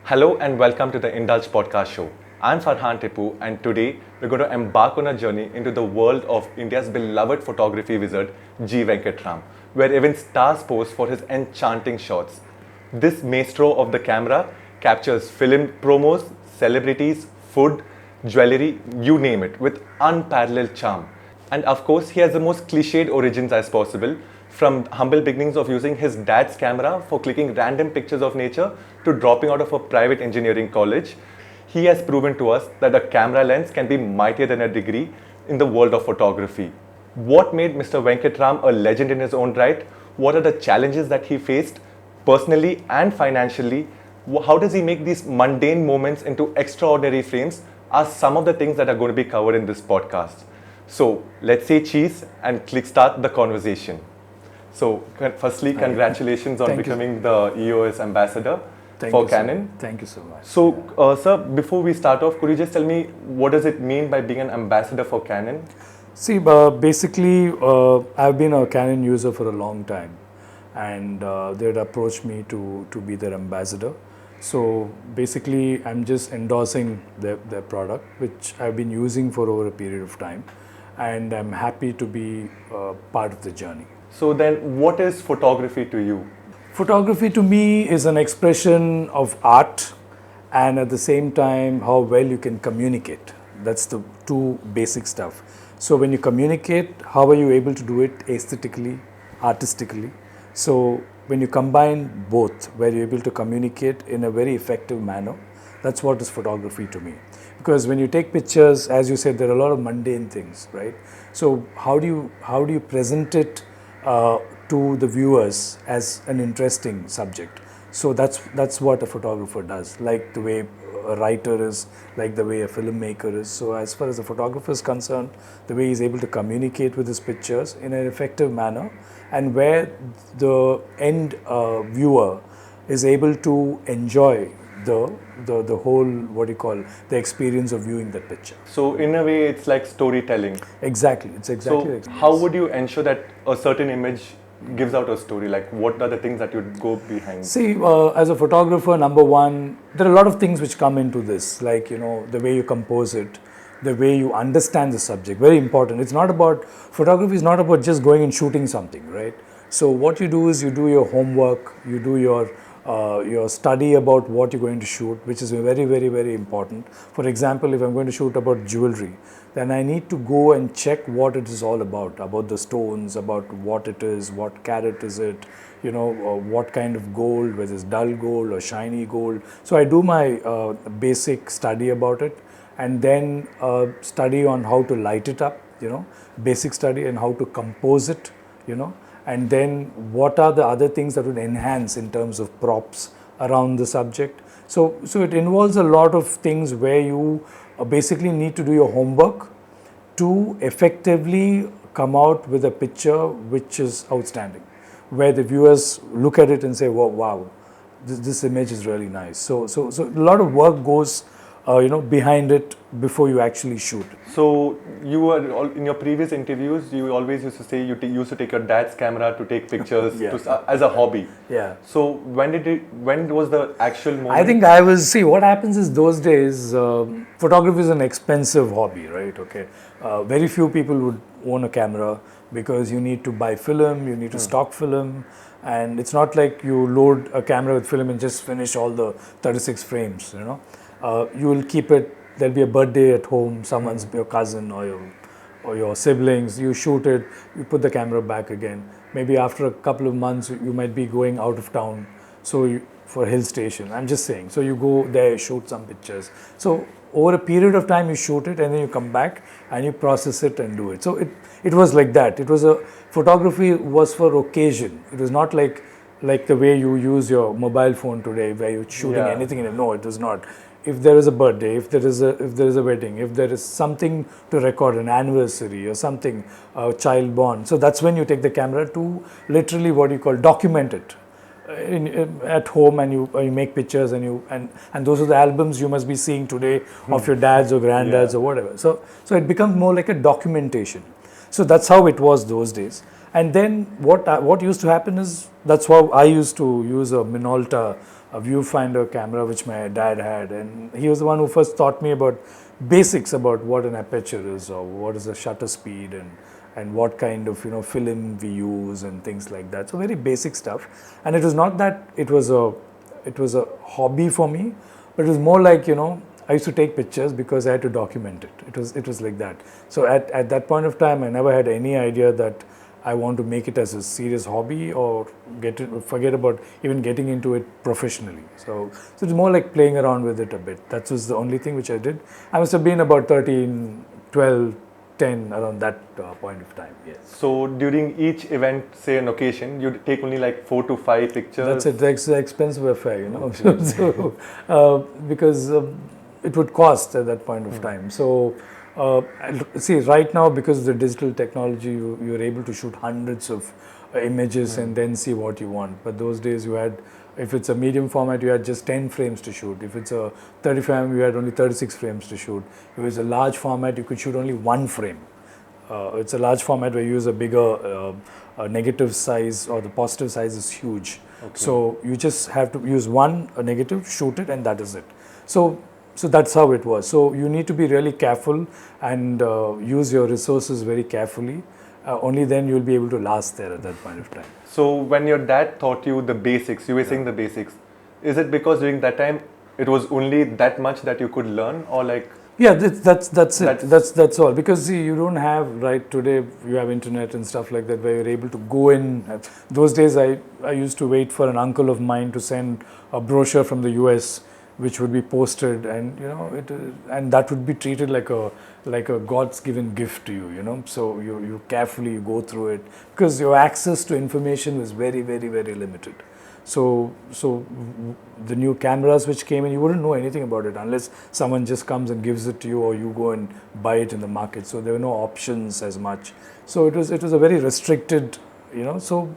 Hello and welcome to the Indulge Podcast show. I'm Farhan Tipu and today we're going to embark on a journey into the world of India's beloved photography wizard G Venket Ram, where even stars pose for his enchanting shots. This maestro of the camera captures film promos, celebrities, food, jewelry, you name it, with unparalleled charm. And of course, he has the most cliched origins as possible, from humble beginnings of using his dad's camera for clicking random pictures of nature to dropping out of a private engineering college. He has proven to us that a camera lens can be mightier than a degree in the world of photography. What made Mr. Venket Ram a legend in his own right? What are the challenges that he faced personally and financially? How does he make these mundane moments into extraordinary frames? Are some of the things that are going to be covered in this podcast. So let's say cheese and start the conversation. So firstly, congratulations on becoming the EOS ambassador for Canon. Thank you so much. So, sir, before we start off, could you just tell me what does it mean by being an ambassador for Canon? See, basically, I've been a Canon user for a long time, and they had approached me to be their ambassador. So basically, I'm just endorsing their product, which I've been using for over a period of time, and I'm happy to be part of the journey. So then, what is photography to you? Photography to me is an expression of art, and at the same time, how well you can communicate. That's the two basic stuff. So when you communicate, how are you able to do it aesthetically, artistically? So when you combine both, where you're able to communicate in a very effective manner, that's what is photography to me. Because when you take pictures, as you said, there are a lot of mundane things, right? So how do you present it to the viewers as an interesting subject? So that's what a photographer does, like the way a writer is, like the way a filmmaker is. So as far as the photographer is concerned, the way he's able to communicate with his pictures in an effective manner, and where the end viewer is able to enjoy the whole, the experience of viewing that picture. So in a way, it's like storytelling. Exactly, it's exactly. So how would you ensure that a certain image gives out a story? Like, what are the things that you'd go behind? See, as a photographer, number one, there are a lot of things which come into this, like, the way you compose it, the way you understand the subject, very important. Photography is not about just going and shooting something, right? So what you do is you do your homework, you do your study about what you're going to shoot, which is very, very, very important. For example, if I'm going to shoot about jewelry, then I need to go and check what it is all about the stones, about what it is, what carat is it, what kind of gold, whether it's dull gold or shiny gold. So I do my basic study about it, and then study on how to light it up, basic study, and how to compose it, and then what are the other things that would enhance in terms of props around the subject. So it involves a lot of things where you basically need to do your homework to effectively come out with a picture which is outstanding, where the viewers look at it and say, wow, this image is really nice. So a lot of work goes behind it before you actually shoot. So you were, in your previous interviews, you always used to say you used to take your dad's camera to take pictures as a hobby. Yeah. So when was the actual moment? I think what happens is those days, photography is an expensive hobby, right? Okay. Very few people would own a camera because you need to buy film, you need to stock film, and it's not like you load a camera with film and just finish all the 36 frames, you will keep it. There'll be a birthday at home, someone's your cousin or your siblings. You shoot it, you put the camera back again. Maybe after a couple of months, you might be going out of town, for a hill station. I'm just saying. So you go there, shoot some pictures. So over a period of time, you shoot it, and then you come back and you process it and do it. So it was like that. Photography was for occasion. It was not like the way you use your mobile phone today, where you're shooting anything in it. No, it was not. If there is a birthday, if there is a wedding, if there is something to record, an anniversary or something, a child born, so that's when you take the camera to literally document it at home, and you make pictures, and those are the albums you must be seeing today of your dads or granddads or whatever. So it becomes more like a documentation. So that's how it was those days. And then what used to happen is, that's how I used to use a Minolta, a viewfinder camera which my dad had, and he was the one who first taught me about basics about what an aperture is, or what is the shutter speed, and what kind of film we use and things like that. So very basic stuff. And it was not that it was a hobby for me, but it was more like I used to take pictures because I had to document it. It was like that. So at that point of time, I never had any idea that I want to make it as a serious hobby or forget about even getting into it professionally. So it's more like playing around with it a bit. That was the only thing which I did. I must have been about 13, 12, 10, around that point of time. Yes. So during each event, say an occasion, you take only like 4 to 5 pictures. That's it. That's the expensive affair, because it would cost at that point of time. So. See, right now, because of the digital technology, you're able to shoot hundreds of images and then see what you want. But those days you had, if it's a medium format, you had just 10 frames to shoot. If it's a 35mm, you had only 36 frames to shoot. If it's a large format, you could shoot only 1 frame. It's a large format where you use a bigger negative size, or the positive size is huge. Okay. So you just have to use a negative, shoot it, and that is it. So that's how it was. So you need to be really careful and use your resources very carefully. Only then you'll be able to last there at that point of time. So when your dad taught you the basics, you were saying the basics, is it because during that time it was only that much that you could learn, or like? Yeah, that's it. That's all. Because see, you don't have, right, today you have internet and stuff like that where you're able to go in. Those days I used to wait for an uncle of mine to send a brochure from the US, which would be posted, and and that would be treated like a God's given gift to you. So you carefully go through it, because your access to information was very, very, very limited. So the new cameras which came in, you wouldn't know anything about it unless someone just comes and gives it to you, or you go and buy it in the market. So there were no options as much. So it was a very restricted, So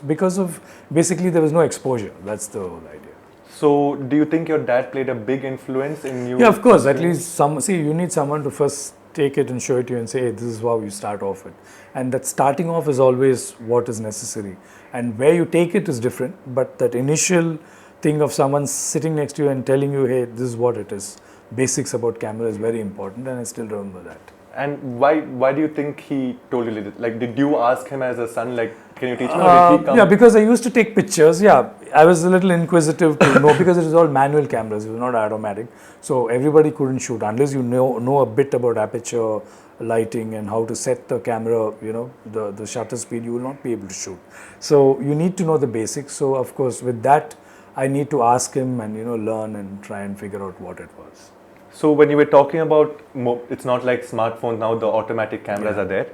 because of, basically there was no exposure. That's the whole idea. So, do you think your dad played a big influence in you? Yeah, of course. At least you need someone to first take it and show it to you and say, hey, this is how you start off with. And that starting off is always what is necessary. And where you take it is different, but that initial thing of someone sitting next to you and telling you, hey, this is what it is, basics about camera is very important, and I still remember that. And why do you think he told you this? Like, did you ask him as a son, like, can you teach me, or did he come? Yeah, because I used to take pictures. Yeah, I was a little inquisitive to know, because it was all manual cameras, it was not automatic. So everybody couldn't shoot unless you know a bit about aperture, lighting, and how to set the camera, the shutter speed. You will not be able to shoot. So you need to know the basics. So of course, with that, I need to ask him and learn and try and figure out what it was. So when you were talking about, it's not like smartphones now, the automatic cameras are there.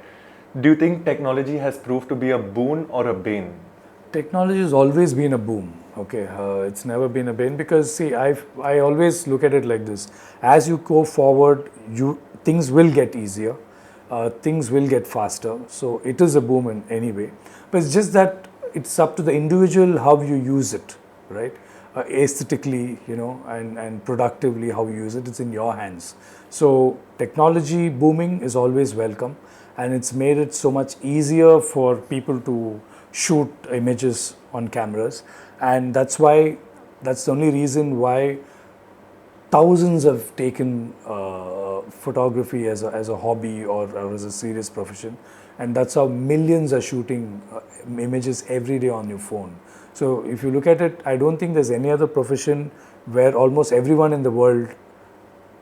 Do you think technology has proved to be a boon or a bane? Technology has always been a boom. Okay, it's never been a bane, because see, I always look at it like this: as you go forward, things will get easier, things will get faster. So it is a boom in any way, but it's just that it's up to the individual how you use it, right? Aesthetically, and productively how you use it. It's in your hands. So technology booming is always welcome, and it's made it so much easier for people to shoot images on cameras, and that's the only reason why thousands have taken photography as a hobby or as a serious profession, and that's how millions are shooting images every day on your phone. So if you look at it, I don't think there's any other profession where almost everyone in the world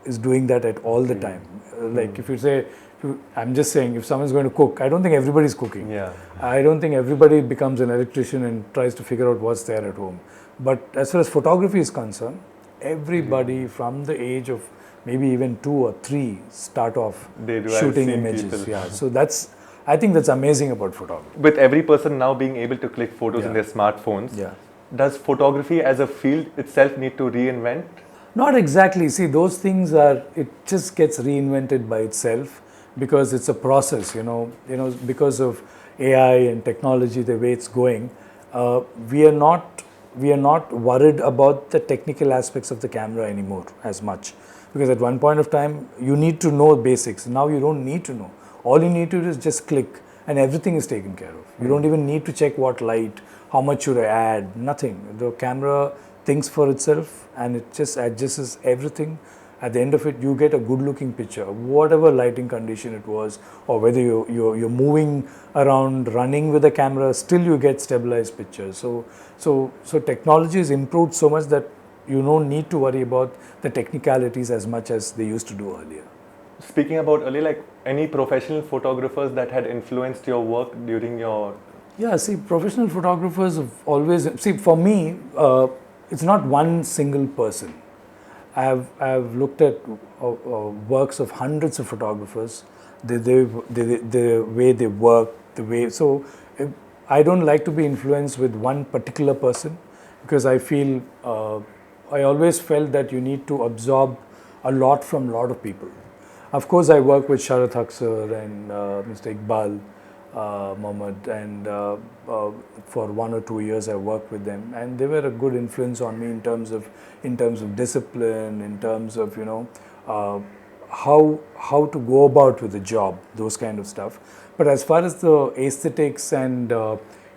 is doing that at all the time. Like if you say, I'm just saying, if someone's going to cook, I don't think everybody's cooking. Yeah. I don't think everybody becomes an electrician and tries to figure out what's there at home. But as far as photography is concerned, everybody from the age of maybe even 2 or 3 start off shooting images. Yeah. So I think that's amazing about photography. With every person now being able to click photos in their smartphones, does photography as a field itself need to reinvent? Not exactly. See, those things it just gets reinvented by itself, because it's a process, because of AI and technology, the way it's going. We are not worried about the technical aspects of the camera anymore as much, because at one point of time you need to know basics. Now you don't need to know. All you need to do is just click and everything is taken care of. You don't even need to check what light, how much should I add, nothing. The camera thinks for itself and it just adjusts everything. At the end of it, you get a good looking picture, whatever lighting condition it was, or whether you're moving around, running with the camera, still you get stabilized pictures. So technology has improved so much that you don't need to worry about the technicalities as much as they used to do earlier. Speaking about earlier, like any professional photographers that had influenced your work during your... Yeah, see, professional photographers have always, see, for me, it's not one single person. I've looked at works of hundreds of photographers, the way they work, the way, so I don't like to be influenced with one particular person, because I feel, I always felt that you need to absorb a lot from a lot of people. Of course, I work with Sharat Haksar and Mr. Iqbal Mohammed, and for 1 or 2 years I worked with them, and they were a good influence on me in terms of discipline, in terms of how to go about with the job, those kind of stuff. But as far as the aesthetics and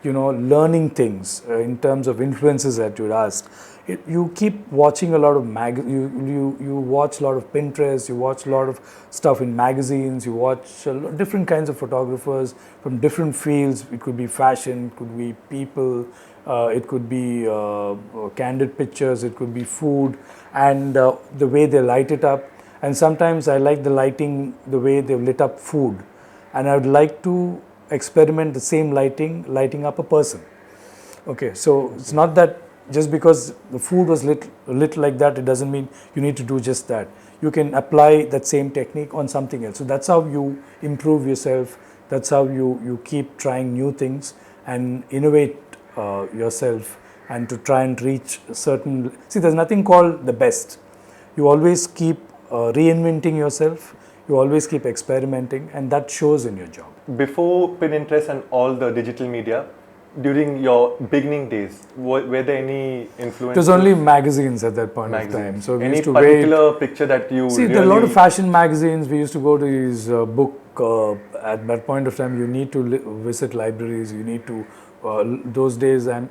learning things in terms of influences that you asked, you keep watching a lot of you watch a lot of Pinterest, you watch a lot of stuff in magazines, you watch different kinds of photographers from different fields. It could be fashion, it could be people, it could be candid pictures, it could be food, and the way they light it up. And sometimes I like the lighting, the way they've lit up food, and I would like to experiment the same lighting up a person. Okay, so it's not that just because the food was lit like that, it doesn't mean you need to do just that. You can apply that same technique on something else. So that's how you improve yourself. That's how you keep trying new things and innovate yourself, and to try and reach certain... See, there's nothing called the best. You always keep reinventing yourself. You always keep experimenting, and that shows in your job. Before Pinterest and all the digital media, during your beginning days, were there any influences? It was only magazines at that point of time. So we any used to particular picture that you see, there are a lot of fashion magazines. We used to go to these book. At that point of time, you need to visit libraries. You need to those days. I'm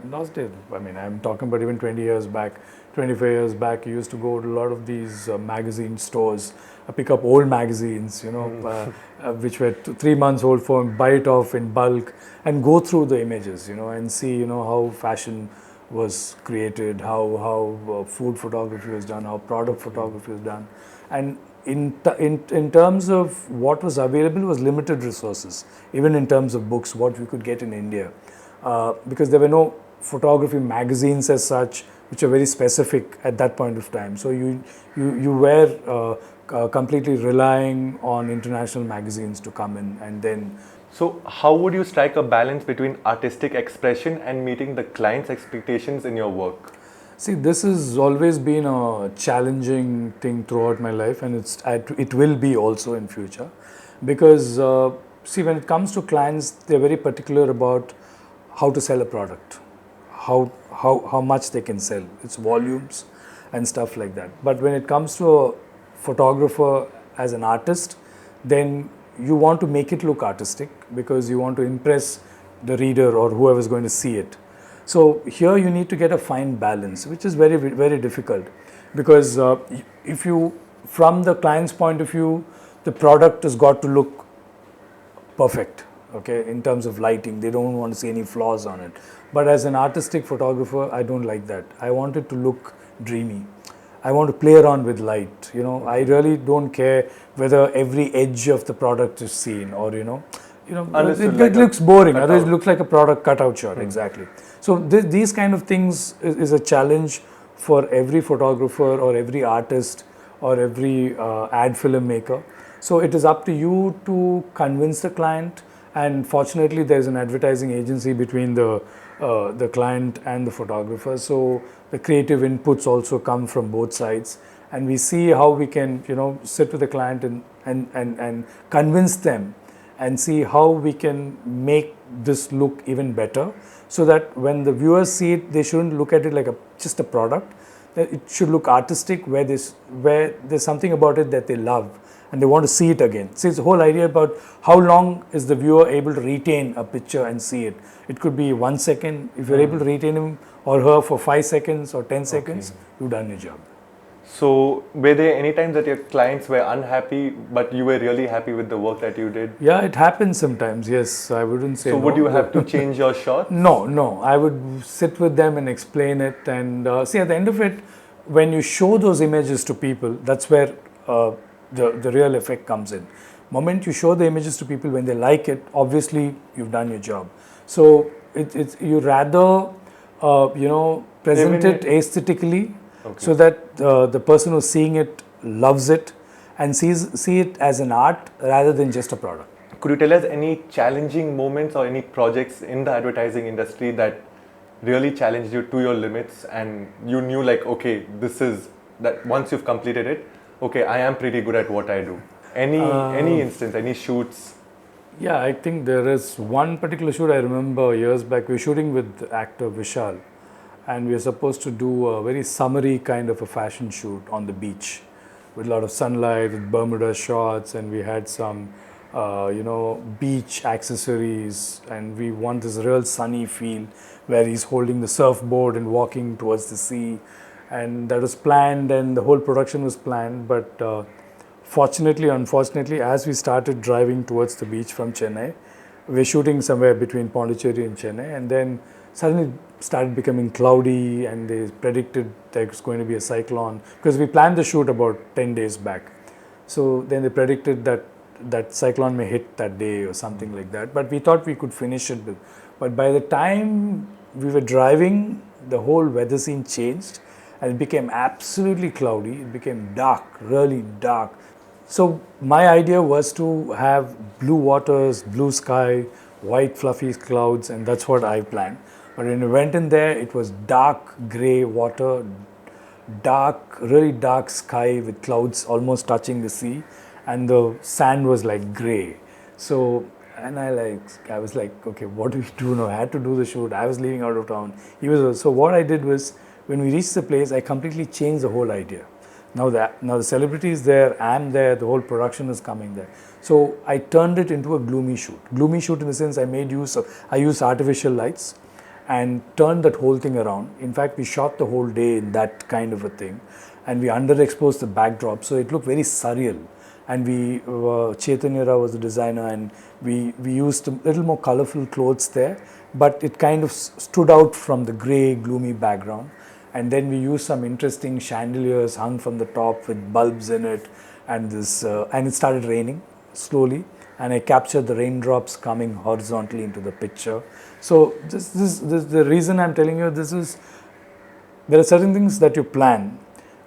talking about even 20 years back, 25 years back. You used to go to a lot of these magazine stores, pick up old magazines, which were 3 months old, buy it off in bulk, and go through the images, and see, how fashion was created, how food photography was done, how product photography was done, and in terms of what was available was limited resources, even in terms of books, what we could get in India, because there were no photography magazines as such, which are very specific at that point of time. So you were completely relying on international magazines to come in, and then... So how would you strike a balance between artistic expression and meeting the client's expectations in your work? See, this has always been a challenging thing throughout my life, and it will be also in future, because see, when it comes to clients, they're very particular about how to sell a product, how much they can sell, its volumes and stuff like that. But when it comes to a photographer as an artist, then you want to make it look artistic, because you want to impress the reader or whoever is going to see it. So here you need to get a fine balance, which is very, very difficult, because if you, from the client's point of view, the product has got to look perfect, okay, in terms of lighting. They don't want to see any flaws on it. But as an artistic photographer, I don't like that. I want it to look dreamy. I want to play around with light. I really don't care whether every edge of the product is seen, or it looks boring. Otherwise, it looks like a product cutout shot. Exactly. So these kind of things is a challenge for every photographer or every artist or every ad filmmaker. So it is up to you to convince the client. And fortunately, there is an advertising agency between the client and the photographer. So the creative inputs also come from both sides, and we see how we can, sit with the client and convince them, and see how we can make this look even better, so that when the viewers see it, they shouldn't look at it like just a product. It should look artistic, where there's something about it that they love, and they want to see it again. See, it's the whole idea about how long is the viewer able to retain a picture and see it. It could be 1 second. If you're able to retain him or her for 5 seconds or 10 seconds, you've done your job. So, were there any times that your clients were unhappy, but you were really happy with the work that you did? Yeah, it happens sometimes. Yes, I wouldn't say. So, no, would you have to change your shot? No. I would sit with them and explain it. And see, at the end of it, when you show those images to people, that's where the real effect comes in. Moment you show the images to people, when they like it, obviously you've done your job. So it's you rather present it aesthetically, so that the person who's seeing it loves it and see it as an art rather than just a product. Could you tell us any challenging moments or any projects in the advertising industry that really challenged you to your limits, and you knew like, okay, this is that once you've completed it, okay, I am pretty good at what I do? Any instance, any shoots? Yeah, I think there is one particular shoot I remember years back. We were shooting with actor Vishal, and we were supposed to do a very summery kind of a fashion shoot on the beach with a lot of sunlight, with Bermuda shots, and we had some beach accessories, and we want this real sunny feel where he's holding the surfboard and walking towards the sea, and that was planned and the whole production was planned, but unfortunately, as we started driving towards the beach from Chennai, we were shooting somewhere between Pondicherry and Chennai, and then suddenly started becoming cloudy, and they predicted there was going to be a cyclone, because we planned the shoot about 10 days back. So then they predicted that cyclone may hit that day or something like that, but we thought we could finish it. But by the time we were driving, the whole weather scene changed and it became absolutely cloudy. It became dark, really dark. So my idea was to have blue waters, blue sky, white fluffy clouds, and that's what I planned. But when we went in there, it was dark grey water, really dark sky with clouds almost touching the sea, and the sand was like grey. So, and I was like, okay, what do we do now? I had to do the shoot. I was leaving out of town. So what I did was, when we reached the place, I completely changed the whole idea. Now the celebrity is there, I'm there, the whole production is coming there. So I turned it into a gloomy shoot. Gloomy shoot in the sense I used artificial lights and turned that whole thing around. In fact, we shot the whole day in that kind of a thing, and we underexposed the backdrop, so it looked very surreal. And Chaitanya Rao was the designer, and we used a little more colorful clothes there, but it kind of stood out from the grey, gloomy background. And then we used some interesting chandeliers hung from the top with bulbs in it, and it started raining slowly, and I captured the raindrops coming horizontally into the picture. So this the reason I'm telling you this is, there are certain things that you plan,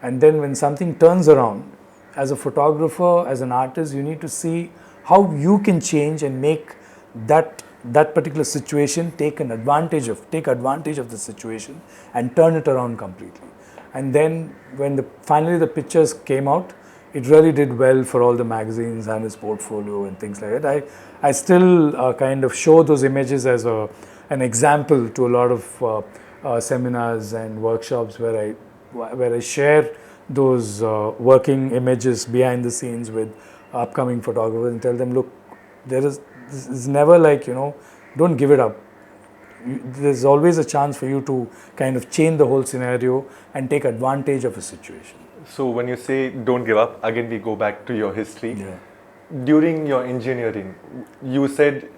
and then when something turns around, as a photographer, as an artist, you need to see how you can change and make that particular situation take advantage of the situation and turn it around completely. And then when finally the pictures came out, it really did well for all the magazines and its portfolio and things like that. I still kind of show those images as an example to a lot of seminars and workshops where I share those working images behind the scenes with upcoming photographers and tell them, look, this is never like, don't give it up. There's always a chance for you to kind of change the whole scenario and take advantage of a situation. So when you say don't give up, again we go back to your history. Yeah. During your engineering, you said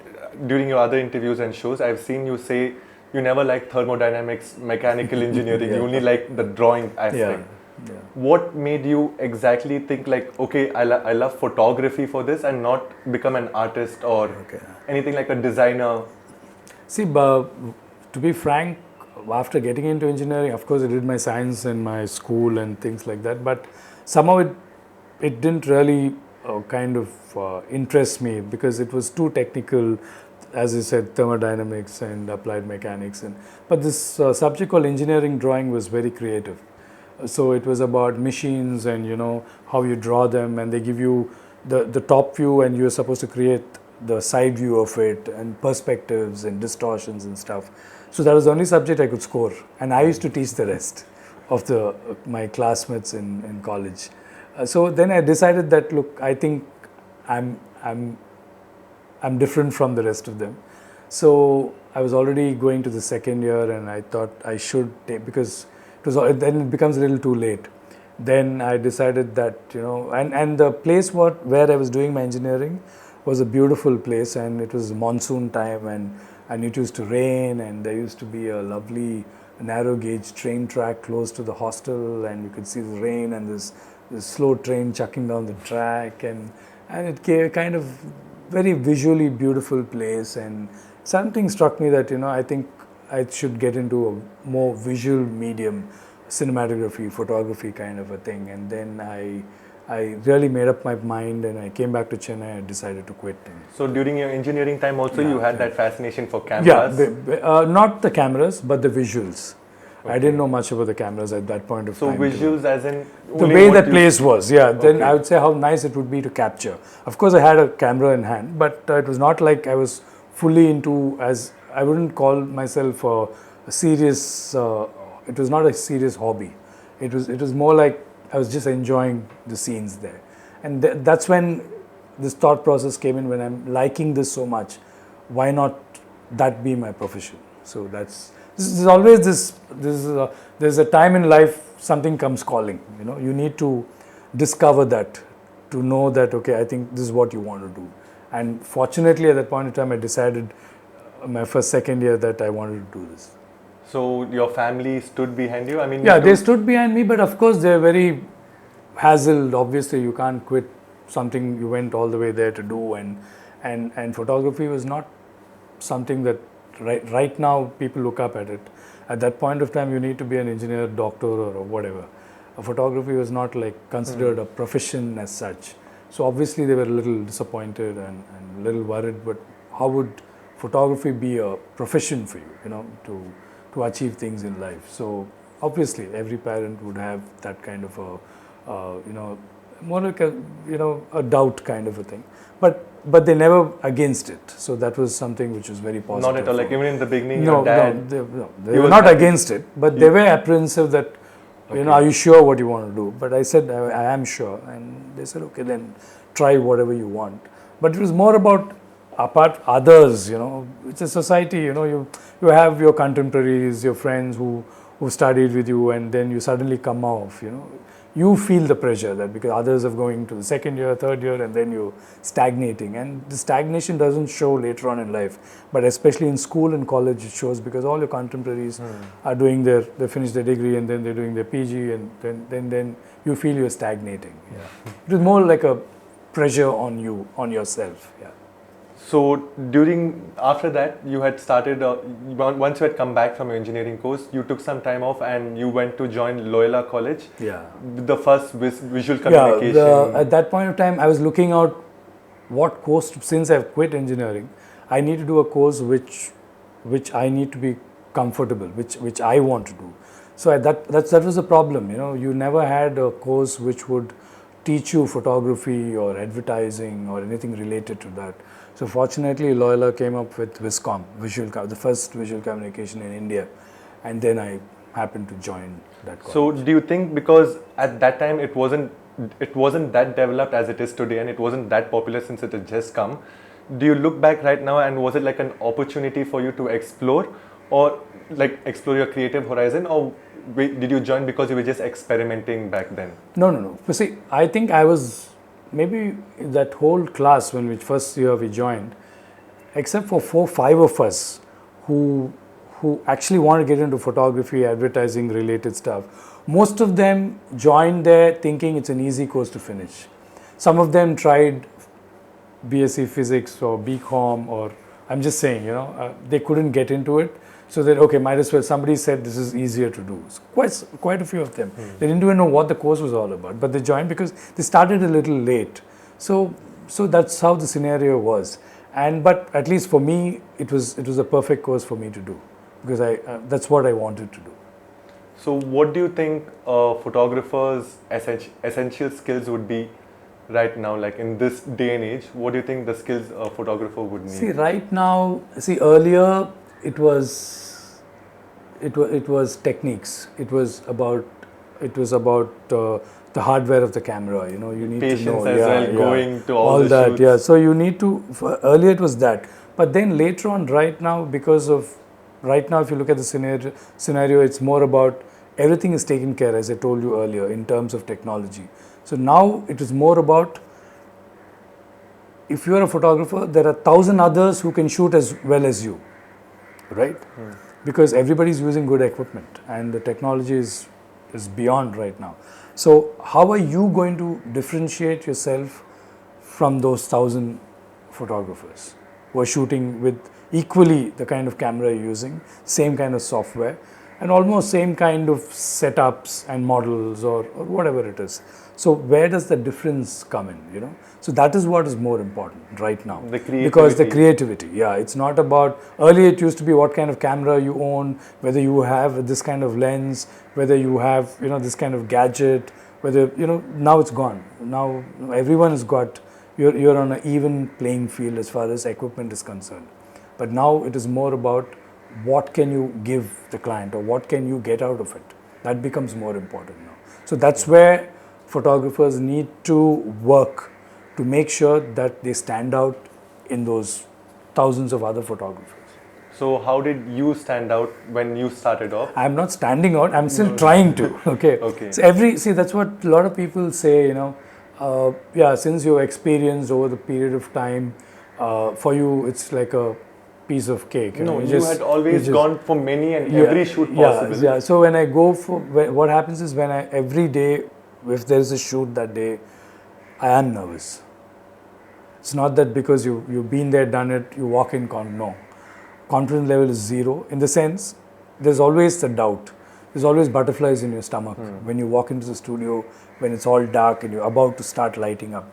during your other interviews and shows, I've seen you say you never liked thermodynamics, mechanical engineering, you only like the drawing aspect. Yeah. What made you exactly think like, okay, I love photography for this and not become an artist or anything like a designer? See, to be frank, after getting into engineering, of course I did my science in my school and things like that, but somehow it didn't really interest me because it was too technical, as you said, thermodynamics and applied mechanics. But this subject called engineering drawing was very creative. So it was about machines and how you draw them, and they give you the top view and you're supposed to create the side view of it and perspectives and distortions and stuff. So that was the only subject I could score, and I used to teach the rest of my classmates in college. So then I decided that, look, I think I'm I'm I'm different from the rest of them. So I was already going to the second year, and I thought I should take, because then it becomes a little too late. Then I decided that, and the place where I was doing my engineering was a beautiful place, and it was monsoon time, and it used to rain, and there used to be a lovely narrow gauge train track close to the hostel, and you could see the rain and this slow train chucking down the track, and it gave kind of very visually beautiful place. And something struck me that, I think I should get into a more visual medium, cinematography, photography kind of a thing. And then I really made up my mind, and I came back to Chennai and decided to quit. So during your engineering time also, you had that fascination for Yeah, cameras? not the cameras, but the visuals. Okay. I didn't know much about the cameras at that point of time. So visuals as in? The way that place was, yeah. Then I would say how nice it would be to capture. Of course, I had a camera in hand, but it was not like I was fully into, I wouldn't call myself a serious, it was not a serious hobby. It was more like I was just enjoying the scenes there. And that's when this thought process came in, when I'm liking this so much, why not that be my profession? So there's always there's a time in life something comes calling. You need to discover that, to know that, okay, I think this is what you want to do. And fortunately, at that point in time, I decided my second year that I wanted to do this. So your family stood behind you? I mean, yeah, they stood behind me, but of course they're very hassled. Obviously, you can't quit something you went all the way there to do, and photography was not something that right now people look up at it. At that point of time, you need to be an engineer, doctor, or whatever. Photography was not like considered a profession as such. So obviously they were a little disappointed and a little worried. But how would photography be a profession for you? To achieve things in life. So obviously every parent would have that kind of a more like a doubt kind of a thing. But they never against it. So that was something which was very positive. Not at all. Like even in the beginning, no, your dad. They were not against it, but they were apprehensive that, are you sure what you want to do? But I said, I am sure. And they said, okay, then try whatever you want. But it was more about apart others, it's a society, you have your contemporaries, your friends who studied with you, and then you suddenly come off, you feel the pressure that because others are going to the second year, third year, and then you're stagnating. And the stagnation doesn't show later on in life, but especially in school and college it shows, because all your contemporaries are doing they finish their degree and then they're doing their PG, and then you feel you're stagnating. Yeah. It was more like a pressure on you, on yourself. Yeah. So after that, you had started, once you had come back from your engineering course, you took some time off and you went to join Loyola College. Yeah. The first visual communication. Yeah, at that point of time, I was looking out what course, since I've quit engineering, I need to do a course which I need to be comfortable, which I want to do. So that was a problem, you never had a course which would teach you photography or advertising or anything related to that. So fortunately, Loyola came up with Viscom, the first visual communication in India, and then I happened to join that college. So do you think because at that time it wasn't that developed as it is today, and it wasn't that popular since it had just come, do you look back right now and was it like an opportunity for you to explore, or like explore your creative horizon, or did you join because you were just experimenting back then? No. You see, I think I was maybe that whole class when first year we joined, except for 4-5 of us who actually want to get into photography, advertising related stuff. Most of them joined there thinking it's an easy course to finish. Some of them tried BSc Physics or BCom, or I'm just saying, they couldn't get into it. So that, okay, might as well, somebody said this is easier to do. So quite a few of them. They didn't even know what the course was all about, but they joined because they started a little late. So that's how the scenario was. But at least for me, it was a perfect course for me to do, because that's what I wanted to do. So what do you think photographers' essential skills would be right now, like in this day and age? What do you think the skills a photographer would need? See, right now, earlier, it was techniques. It was about the the hardware of the camera. You know, you need Patience to know. as well, going to all the that. shoots. Yeah. So you need to. Earlier it was that, but then later on, right now, because of right now, if you look at the scenario, it's more about everything is taken care, as I told you earlier, in terms of technology. So now it is more about, if you are a photographer, there are 1,000 others who can shoot as well as you, right? Because everybody's using good equipment and the technology is beyond right now. So how are you going to differentiate yourself from those 1,000 photographers who are shooting with equally the kind of camera you're using, same kind of software, and almost same kind of setups and models or whatever it is? So where does the difference come in, you know? So that is what is more important right now. The creativity. Because the creativity, yeah, it's not about, earlier it used to be what kind of camera you own, whether you have this kind of lens, whether you have, you know, this kind of gadget, whether, you know, now it's gone. Now everyone has got, you're on an even playing field as far as equipment is concerned. But now it is more about what can you give the client or what can you get out of it. That becomes more important now. So that's where photographers need to work to make sure that they stand out in those thousands of other photographers. So how did you stand out when you started off? I'm not standing out, I'm still trying to. Okay. So that's what a lot of people say, you know, since you're experienced over the period of time, for you it's like a piece of cake. You had always gone for many and every shoot possible. Yeah. So when I go for, what happens is every day, if there is a shoot that day, I am nervous. It's not that because you've been there, done it, you walk in, no. Confidence level is zero, in the sense, there's always a doubt. There's always butterflies in your stomach. When you walk into the studio, when it's all dark and you're about to start lighting up,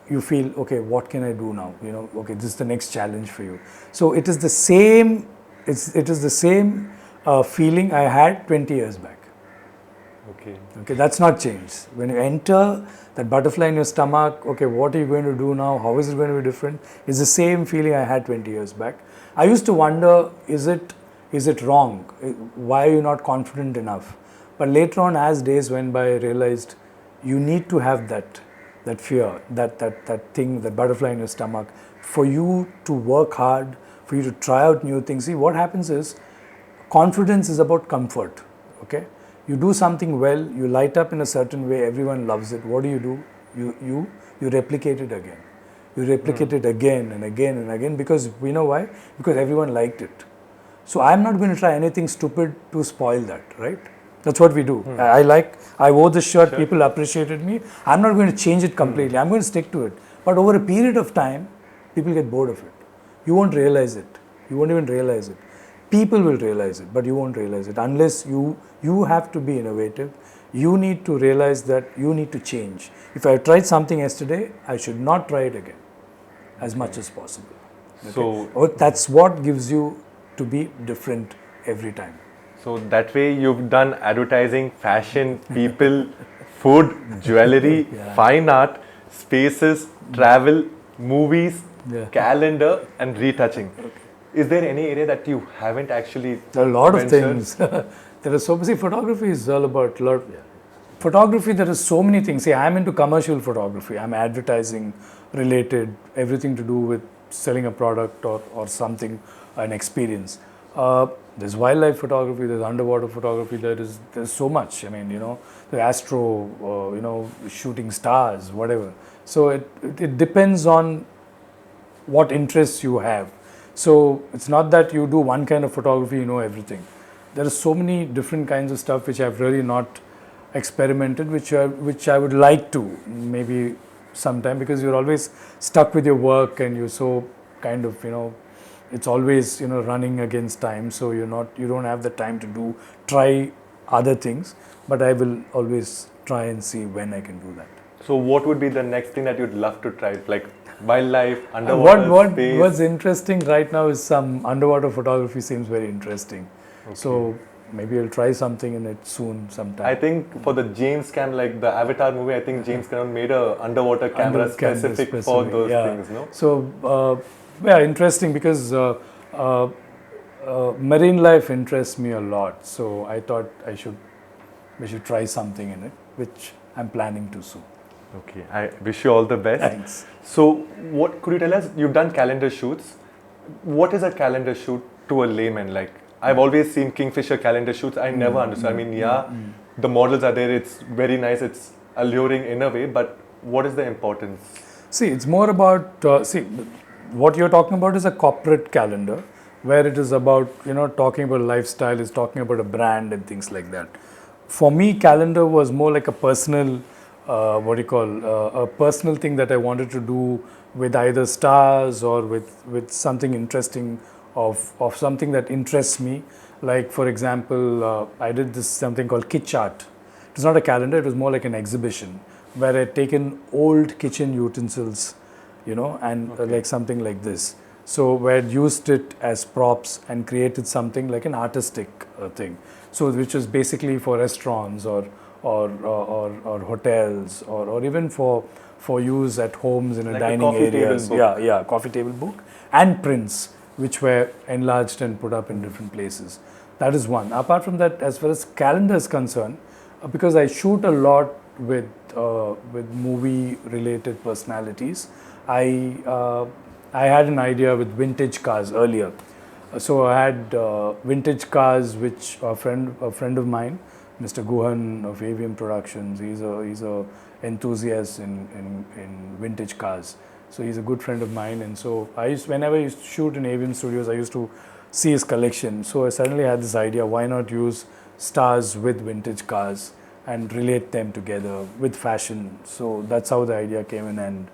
you feel, okay, what can I do now? You know, okay, this is the next challenge for you. So it is the same, it is the same feeling I had 20 years back. Okay, that's not changed. When you enter, that butterfly in your stomach, okay, what are you going to do now? How is it going to be different? It's the same feeling I had 20 years back. I used to wonder, is it wrong? Why are you not confident enough? But later on, as days went by, I realized you need to have that fear, that thing, that butterfly in your stomach, for you to work hard, for you to try out new things. See, what happens is, confidence is about comfort, okay? You do something well, you light up in a certain way, everyone loves it. What do? You replicate it again. You replicate it again and again and again, because you know why? Because everyone liked it. So I'm not going to try anything stupid to spoil that, right? That's what we do. I wore this shirt, people appreciated me. I'm not going to change it completely. I'm going to stick to it. But over a period of time, people get bored of it. You won't realize it. You won't even realize it. People will realize it, but you won't realize it unless you have to be innovative. You need to realize that you need to change. If I tried something yesterday, I should not try it again as much as possible. Okay? So that's what gives you to be different every time. So that way you've done advertising, fashion, people, food, jewelry, fine art, spaces, travel, movies, calendar and retouching. Is there any area that you haven't actually There are a lot ventured? of things. There are photography is all about photography. There are so many things. See, I'm into commercial photography. I'm advertising related, everything to do with selling a product or something, an experience. There's wildlife photography, there's underwater photography, there's so much. I mean, you know, the astro, shooting stars, whatever. So it depends on what interests you have. So it's not that you do one kind of photography, you know everything. There are so many different kinds of stuff which I've really not experimented, which I would like to maybe sometime, because you're always stuck with your work and you're so kind of, it's always, running against time. So you don't have the time to try other things, but I will always try and see when I can do that. So what would be the next thing that you'd love to try? Like wildlife, underwater, space? What's interesting right now is some underwater photography seems very interesting. Okay. So maybe I'll try something in it soon sometime. I think for the James Cameron, like the Avatar movie, I think James Cameron made a underwater camera specific for those things, no? So, interesting, because marine life interests me a lot. So I thought we should try something in it, which I'm planning to soon. Okay, I wish you all the best. Thanks. So, what could you tell us? You've done calendar shoots. What is a calendar shoot to a layman? Like, I've always seen Kingfisher calendar shoots. I never understood. I mean, the models are there. It's very nice. It's alluring in a way. But what is the importance? See, it's more about, what you're talking about is a corporate calendar where it is about, talking about lifestyle, is talking about a brand and things like that. For me, calendar was more like a personal, a personal thing that I wanted to do with either stars or with something interesting of something that interests me. Like, for example, I did this something called Kitsch Art. It was not a calendar, it was more like an exhibition where I'd taken old kitchen utensils, and like something like this. So where I'd used it as props and created something like an artistic thing. So which was basically for restaurants or hotels or even for use at homes in a Like dining areas. Coffee table book and prints which were enlarged and put up in different places. That is one. Apart from that, as far as calendar is concerned, because I shoot a lot with movie related personalities, I had an idea with vintage cars earlier. So I had vintage cars, which a friend of mine, Mr. Guhan of AVM Productions, he's a enthusiast in vintage cars. So he's a good friend of mine, and so whenever I used to shoot in AVM Studios, I used to see his collection. So I suddenly had this idea: why not use stars with vintage cars and relate them together with fashion? So that's how the idea came in, and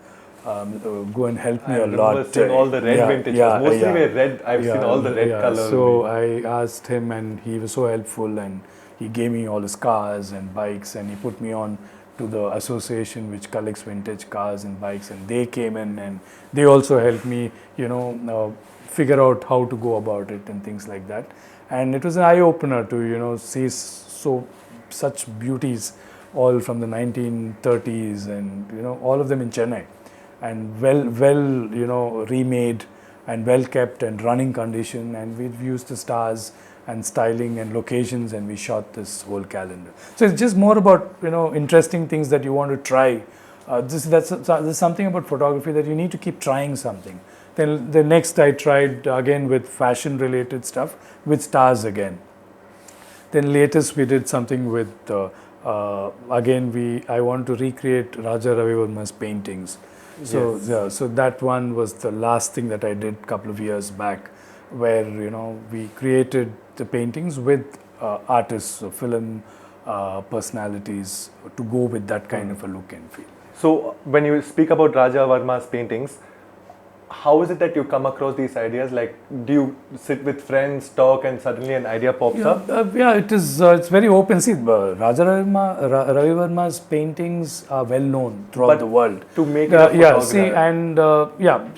Guhan helped me a lot. I remember seeing all the red vintage cars. Mostly were red. I've seen all the red colors. So I asked him, and he was so helpful, and he gave me all his cars and bikes, and he put me on to the association which collects vintage cars and bikes, and they came in and they also helped me, figure out how to go about it and things like that. And it was an eye opener to see such beauties, all from the 1930s, and all of them in Chennai, and well remade and well kept and running condition, and we've used the stars and styling and locations, and we shot this whole calendar. So it's just more about interesting things that you want to try. There's something about photography that you need to keep trying something. Then the next I tried again with fashion related stuff with stars again. Then latest we did something with I want to recreate Raja Ravi Verma's paintings. So Yes. so that one was the last thing that I did a couple of years back, where we created the paintings with artists, film personalities, to go with that kind of a look and feel. So when you speak about Raja Verma's paintings, how is it that you come across these ideas? Like, do you sit with friends, talk, and suddenly an idea pops up? It is. It's very open. See, Raja Ravi Verma's paintings are well known throughout the world. To make it a photograph. See, and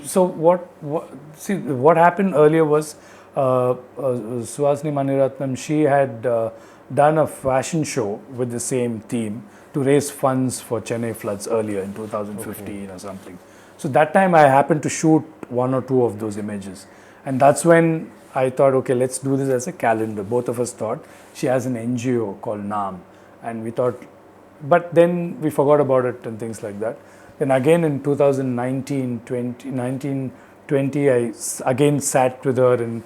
So what happened earlier was Suhasini Maniratnam. She had done a fashion show with the same theme to raise funds for Chennai floods earlier in 2015 or something. So that time I happened to shoot one or two of those images, and that's when I thought, okay, let's do this as a calendar. Both of us thought. She has an NGO called NAM, and we thought, but then we forgot about it and things like that. Then again in 2020, I again sat with her and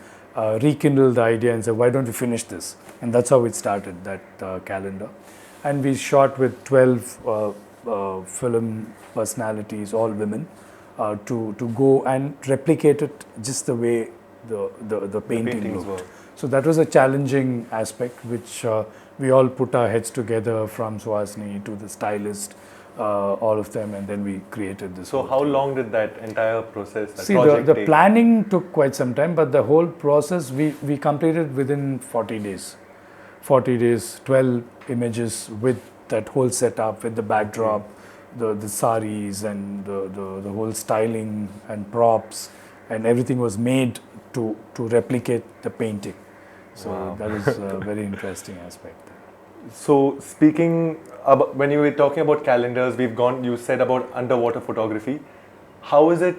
rekindled the idea and said, why don't we finish this? And that's how it started, that calendar. And we shot with 12 film personalities, all women, to go and replicate it just the way the painting looked. were. So that was a challenging aspect, which we all put our heads together, from Suhasini to the stylist, all of them, and then we created this. So how long did that entire process, that See, project the take? planning took quite some time, but the whole process we completed within 40 days. 40 days, 12 images with that whole setup, with the backdrop, the saris and the whole styling and props, and everything was made to replicate the painting. So Wow. that is a very interesting aspect. So speaking about, when you were talking about calendars, you said about underwater photography. How is it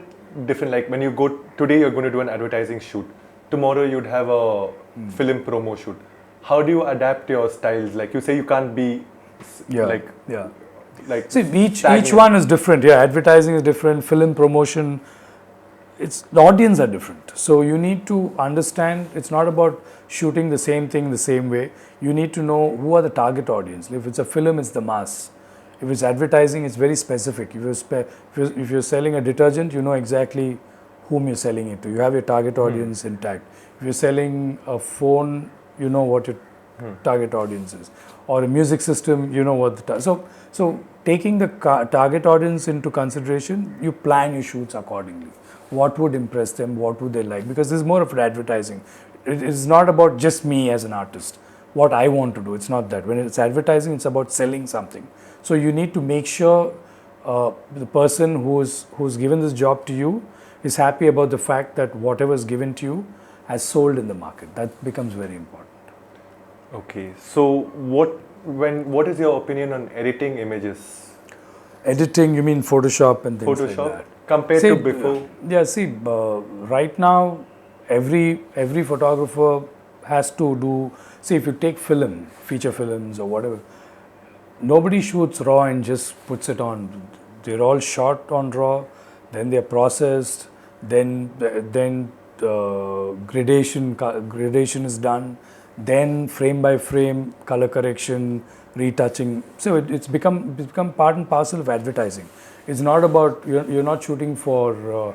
different? Like when you go, today you're going to do an advertising shoot. Tomorrow you'd have a film promo shoot. How do you adapt your styles? Like you say, you can't be like See, each stagnant? one is different. Yeah, advertising is different. Film promotion, it's the audience are different. So you need to understand. It's not about shooting the same thing the same way. You need to know who are the target audience. If it's a film, it's the mass. If it's advertising, it's very specific. If you're selling a detergent, you know exactly whom you're selling it to. You have your target audience intact. If you're selling a phone, you know what your target audience is. Or a music system, you know what the so taking the target audience into consideration, you plan your shoots accordingly. What would impress them? What would they like? Because this is more of an advertising. It is not about just me as an artist. What I want to do. It's not that. When it's advertising, it's about selling something. So you need to make sure the person who's given this job to you is happy about the fact that whatever is given to you has sold in the market. That becomes very important. Okay, so what is your opinion on editing images? Editing, you mean Photoshop and things like Photoshop that? compared to before? Yeah, see, right now, every photographer has to do. See, if you take film, feature films or whatever, nobody shoots raw and just puts it on. They're all shot on raw, then they're processed, then gradation is done, then frame by frame color correction, retouching. So it's become part and parcel of advertising. It's not about you're not shooting for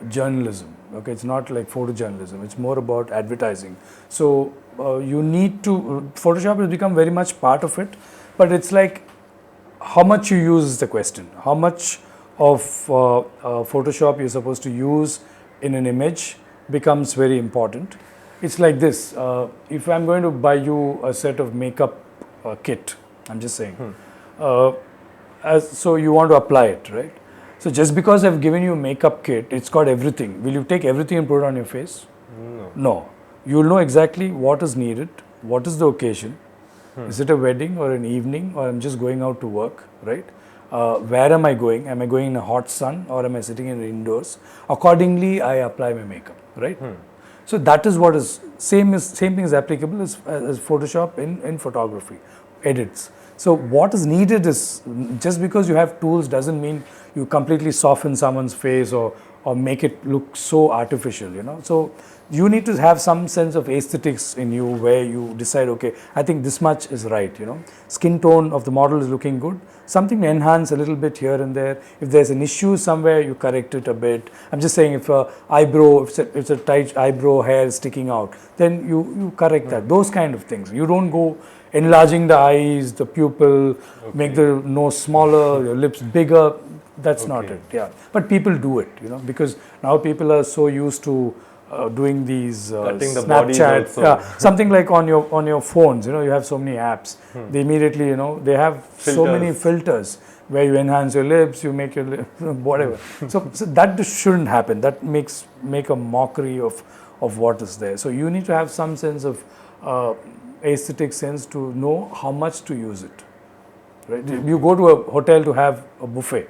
journalism. Okay, it's not like photojournalism. It's more about advertising. So you need to Photoshop has become very much part of it, but it's like how much you use is the question. How much of Photoshop you're supposed to use in an image becomes very important. It's like this. If I'm going to buy you a set of makeup kit, I'm just saying. So you want to apply it, right? So just because I've given you a makeup kit, it's got everything. Will you take everything and put it on your face? No. You'll know exactly what is needed, what is the occasion. Is it a wedding or an evening, or I'm just going out to work, right? Where am I going? Am I going in a hot sun or am I sitting in indoors? Accordingly, I apply my makeup, right? So that is what is same thing is applicable as Photoshop in photography, edits. So what is needed is, just because you have tools doesn't mean you completely soften someone's face or make it look so artificial, So you need to have some sense of aesthetics in you where you decide, okay, I think this much is right, Skin tone of the model is looking good. Something to enhance a little bit here and there. If there's an issue somewhere, you correct it a bit. I'm just saying, if it's a tight eyebrow hair sticking out, then you correct that. Those kind of things. You don't go enlarging the eyes, the pupil, make the nose smaller, your lips bigger. That's not it. Yeah, but people do it, because now people are so used to doing these Snapchat, something like on your phones. You have so many apps. They immediately, they have so many filters where you enhance your lips, you make your whatever. so that shouldn't happen. That make a mockery of what is there. So you need to have some sense of aesthetic sense to know how much to use it. Right? You go to a hotel to have a buffet.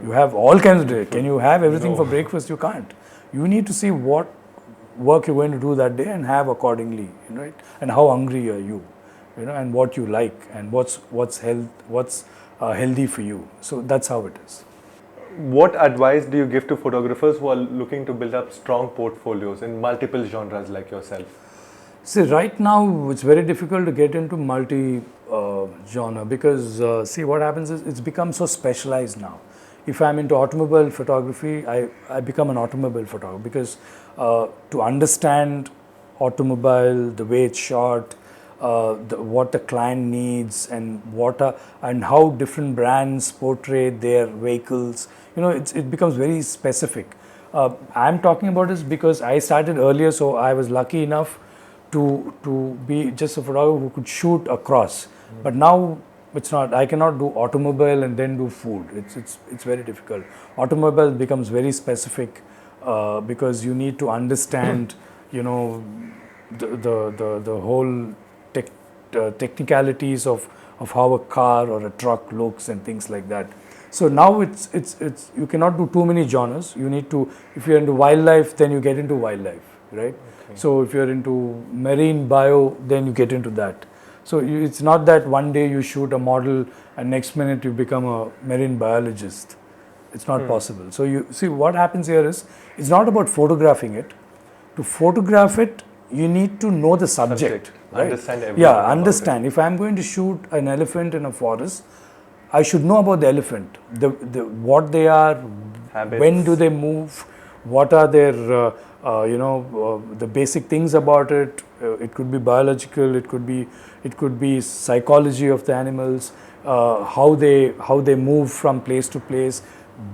You have all kinds of day. Can you have everything for breakfast? You can't. You need to see what work you're going to do that day and have accordingly, right? And how hungry are you, and what you like and what's healthy for you. So that's how it is. What advice do you give to photographers who are looking to build up strong portfolios in multiple genres like yourself? See, right now it's very difficult to get into multi-genre because see what happens is it's become so specialized now. If I'm into automobile photography, I become an automobile photographer because to understand automobile, the way it's shot, what the client needs, and and how different brands portray their vehicles, it becomes very specific. I'm talking about this because I started earlier, so I was lucky enough to be just a photographer who could shoot across. But now it's not. I cannot do automobile and then do food. It's very difficult. Automobile becomes very specific because you need to understand, the whole technicalities of how a car or a truck looks and things like that. So now it's you cannot do too many genres. You need to, if you're into wildlife, then you get into wildlife, right? Okay. So if you're into marine bio, then you get into that. So it's not that one day you shoot a model and next minute you become a marine biologist. It's not possible. So you see what happens here is, it's not about photographing it. To photograph it, you need to know the subject. Right? Understand everything. Yeah, understand. If I'm going to shoot an elephant in a forest, I should know about the elephant, what they are, Habits. when do they move, what are their, the basic things about it. It could be biological, it could be psychology of the animals, how they move from place to place,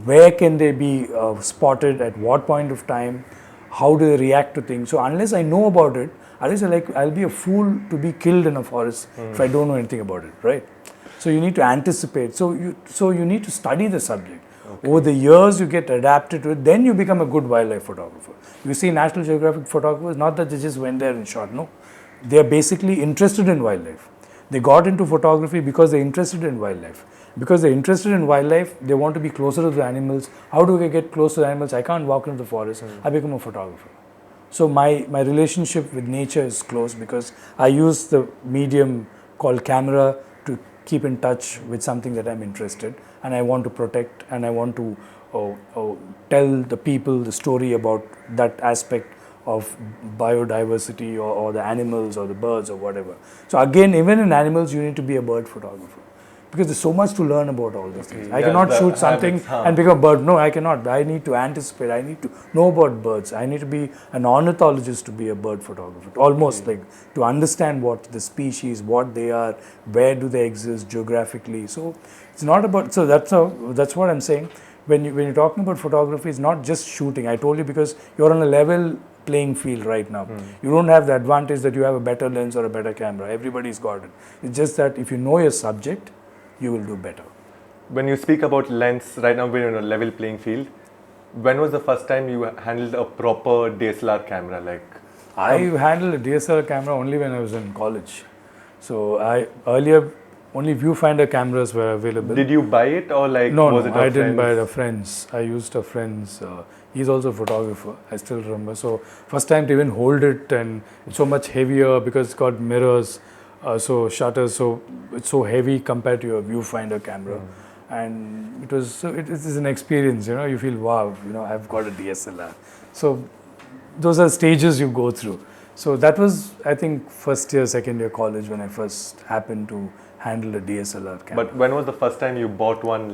where can they be spotted at what point of time, how do they react to things. So unless I know about it, I'll be a fool to be killed in a forest if I don't know anything about it, right? So you need to anticipate. So you need to study the subject. Okay. Over the years, you get adapted to it. Then you become a good wildlife photographer. You see, National Geographic photographers, not that they just went there and shot. No, they are basically interested in wildlife. They got into photography because they're interested in wildlife. Because they're interested in wildlife, they want to be closer to the animals. How do I get close to the animals? I can't walk into the forest. I become a photographer. So my relationship with nature is close because I use the medium called camera to keep in touch with something that I'm interested and I want to protect, and I want to tell the people the story about that aspect of biodiversity or the animals or the birds or whatever. So again, even in animals, you need to be a bird photographer because there's so much to learn about all these things. I cannot shoot something and become a bird. No, I cannot. I need to anticipate. I need to know about birds. I need to be an ornithologist to be a bird photographer. Almost like to understand what the species, what they are, where do they exist geographically. So it's not about. So that's what I'm saying. When you're talking about photography, it's not just shooting. I told you because you're on a level playing field right now. You don't have the advantage that you have a better lens or a better camera. Everybody's got it. It's just that if you know your subject, you will do better. When you speak about lens, right now we're in a level playing field. When was the first time you handled a proper DSLR camera? I handled a DSLR camera only when I was in college. So earlier only viewfinder cameras were available. Did you buy it or No, I didn't buy it. A friend's. I used a friend's. He's also a photographer. I still remember. So first time to even hold it, and it's so much heavier because it's got mirrors. So shutters, so it's so heavy compared to your viewfinder camera, and it is an experience. You feel wow. I've got a DSLR. So those are stages you go through. So that was, I think, first year, second year college when I first happened to handle a DSLR camera. But when was the first time you bought one?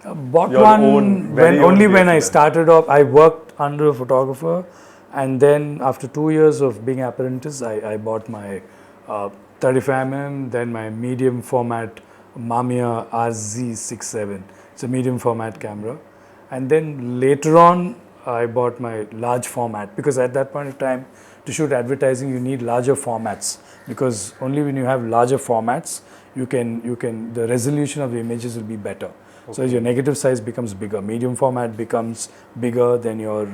Bought one when I started off. I worked under a photographer, and then after 2 years of being apprentice, I bought my 35mm, then my medium format Mamiya RZ67. It's a medium format camera. And then later on, I bought my large format because at that point of time, to shoot advertising, you need larger formats because only when you have larger formats, the resolution of the images will be better. Okay. So your negative size becomes bigger. Medium format becomes bigger than your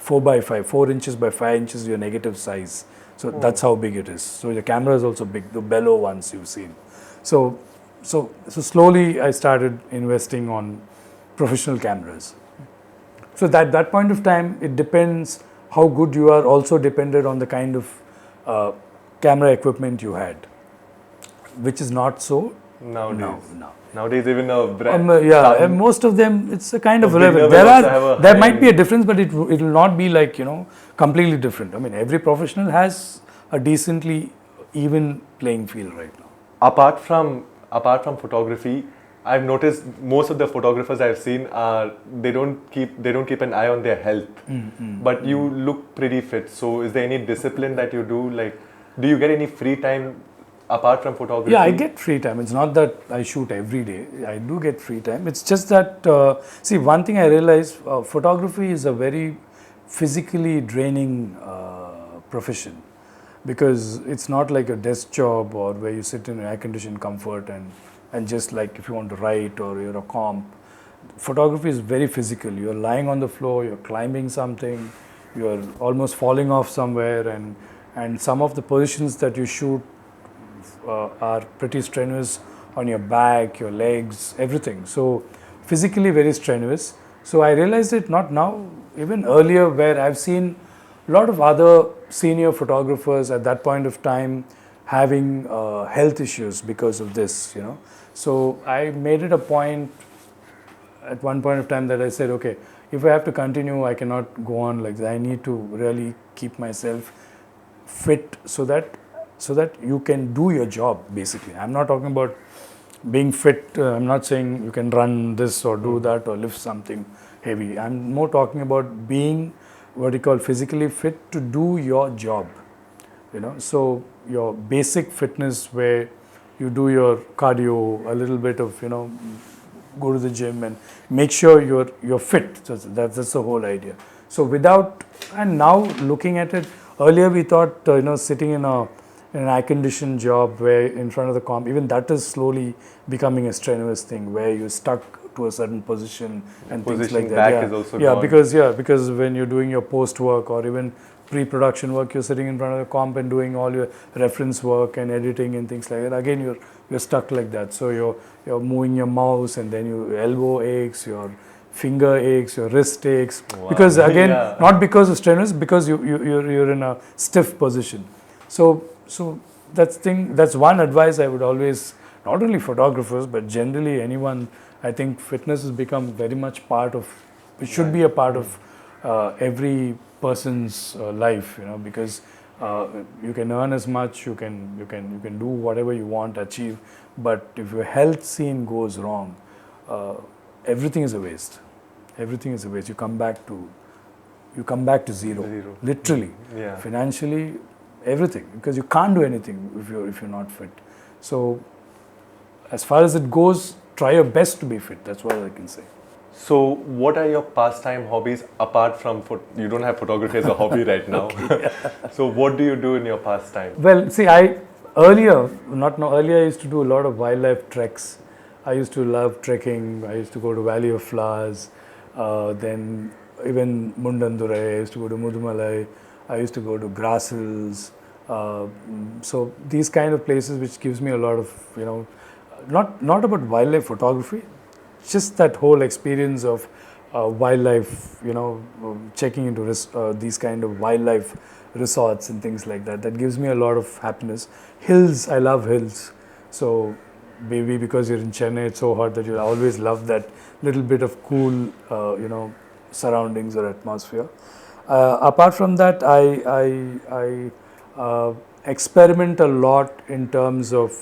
4x5, 4 inches by 5 inches, your negative size. So that's how big it is. So the camera is also big, the bellow ones you've seen. So slowly I started investing on professional cameras. So that point of time, it depends how good you are, also depended on the kind of camera equipment you had, which is not so nowadays. No. Nowadays, even a brand. And most of them, it's a kind of relevant. There might be a difference, but it will not be completely different. I mean, every professional has a decently even playing field right now. Apart from photography, I've noticed most of the photographers I've seen they don't keep an eye on their health. But you look pretty fit. So is there any discipline that you do? Do you get any free time apart from photography? Yeah, I get free time. It's not that I shoot every day. I do get free time. It's just that, one thing I realized, photography is a very physically draining profession because it's not like a desk job or where you sit in air-conditioned comfort and just if you want to write or you're a comp. Photography is very physical. You're lying on the floor, you're climbing something, you're almost falling off somewhere, and some of the positions that you shoot are pretty strenuous on your back, your legs, everything. So physically very strenuous. So I realized it not now, even earlier, where I've seen a lot of other senior photographers at that point of time having health issues because of this, So I made it a point at one point of time that I said, okay, if I have to continue, I cannot go on like that. I need to really keep myself fit so that you can do your job, basically. I'm not talking about being fit. I'm not saying you can run this or do that or lift something heavy. I'm more talking about being what you call physically fit to do your job. So your basic fitness, where you do your cardio, a little bit of go to the gym and make sure you're fit. So that's the whole idea. So and now looking at it, earlier we thought sitting in an air-conditioned job where in front of the comp, even that is slowly becoming a strenuous thing where you're stuck to a certain position and things like that. Back is also gone. Because when you're doing your post work or even pre-production work, you're sitting in front of the comp and doing all your reference work and editing and things like that. Again, you're stuck like that. So you're moving your mouse and then your elbow aches, your finger aches, your wrist aches. Wow. Because again, not because of strenuous, because you're in a stiff position. So that's one advice I would always, not only photographers but generally anyone. I think fitness has become very much part of. It should be a part of every person's life, because you can earn as much, you can do whatever you want to achieve, but if your health scene goes wrong, everything is a waste. Everything is a waste. You come back to zero. Literally, financially, everything, because you can't do anything if you're not fit. So, as far as it goes, try your best to be fit. That's what I can say. So, what are your pastime hobbies apart from you don't have photography as a hobby right now? Okay, So, what do you do in your pastime? Well, see, earlier I used to do a lot of wildlife treks. I used to love trekking. I used to go to Valley of Flowers. Then even Mundane, I used to go to Mudumalai. I used to go to Grass Hills. So these kind of places, which gives me a lot of not about wildlife photography, just that whole experience of wildlife, checking into these kind of wildlife resorts and things like that. That gives me a lot of happiness. Hills, I love hills. So maybe because you're in Chennai, it's so hot that you'll always love that little bit of cool, surroundings or atmosphere. Apart from that, I experiment a lot in terms of,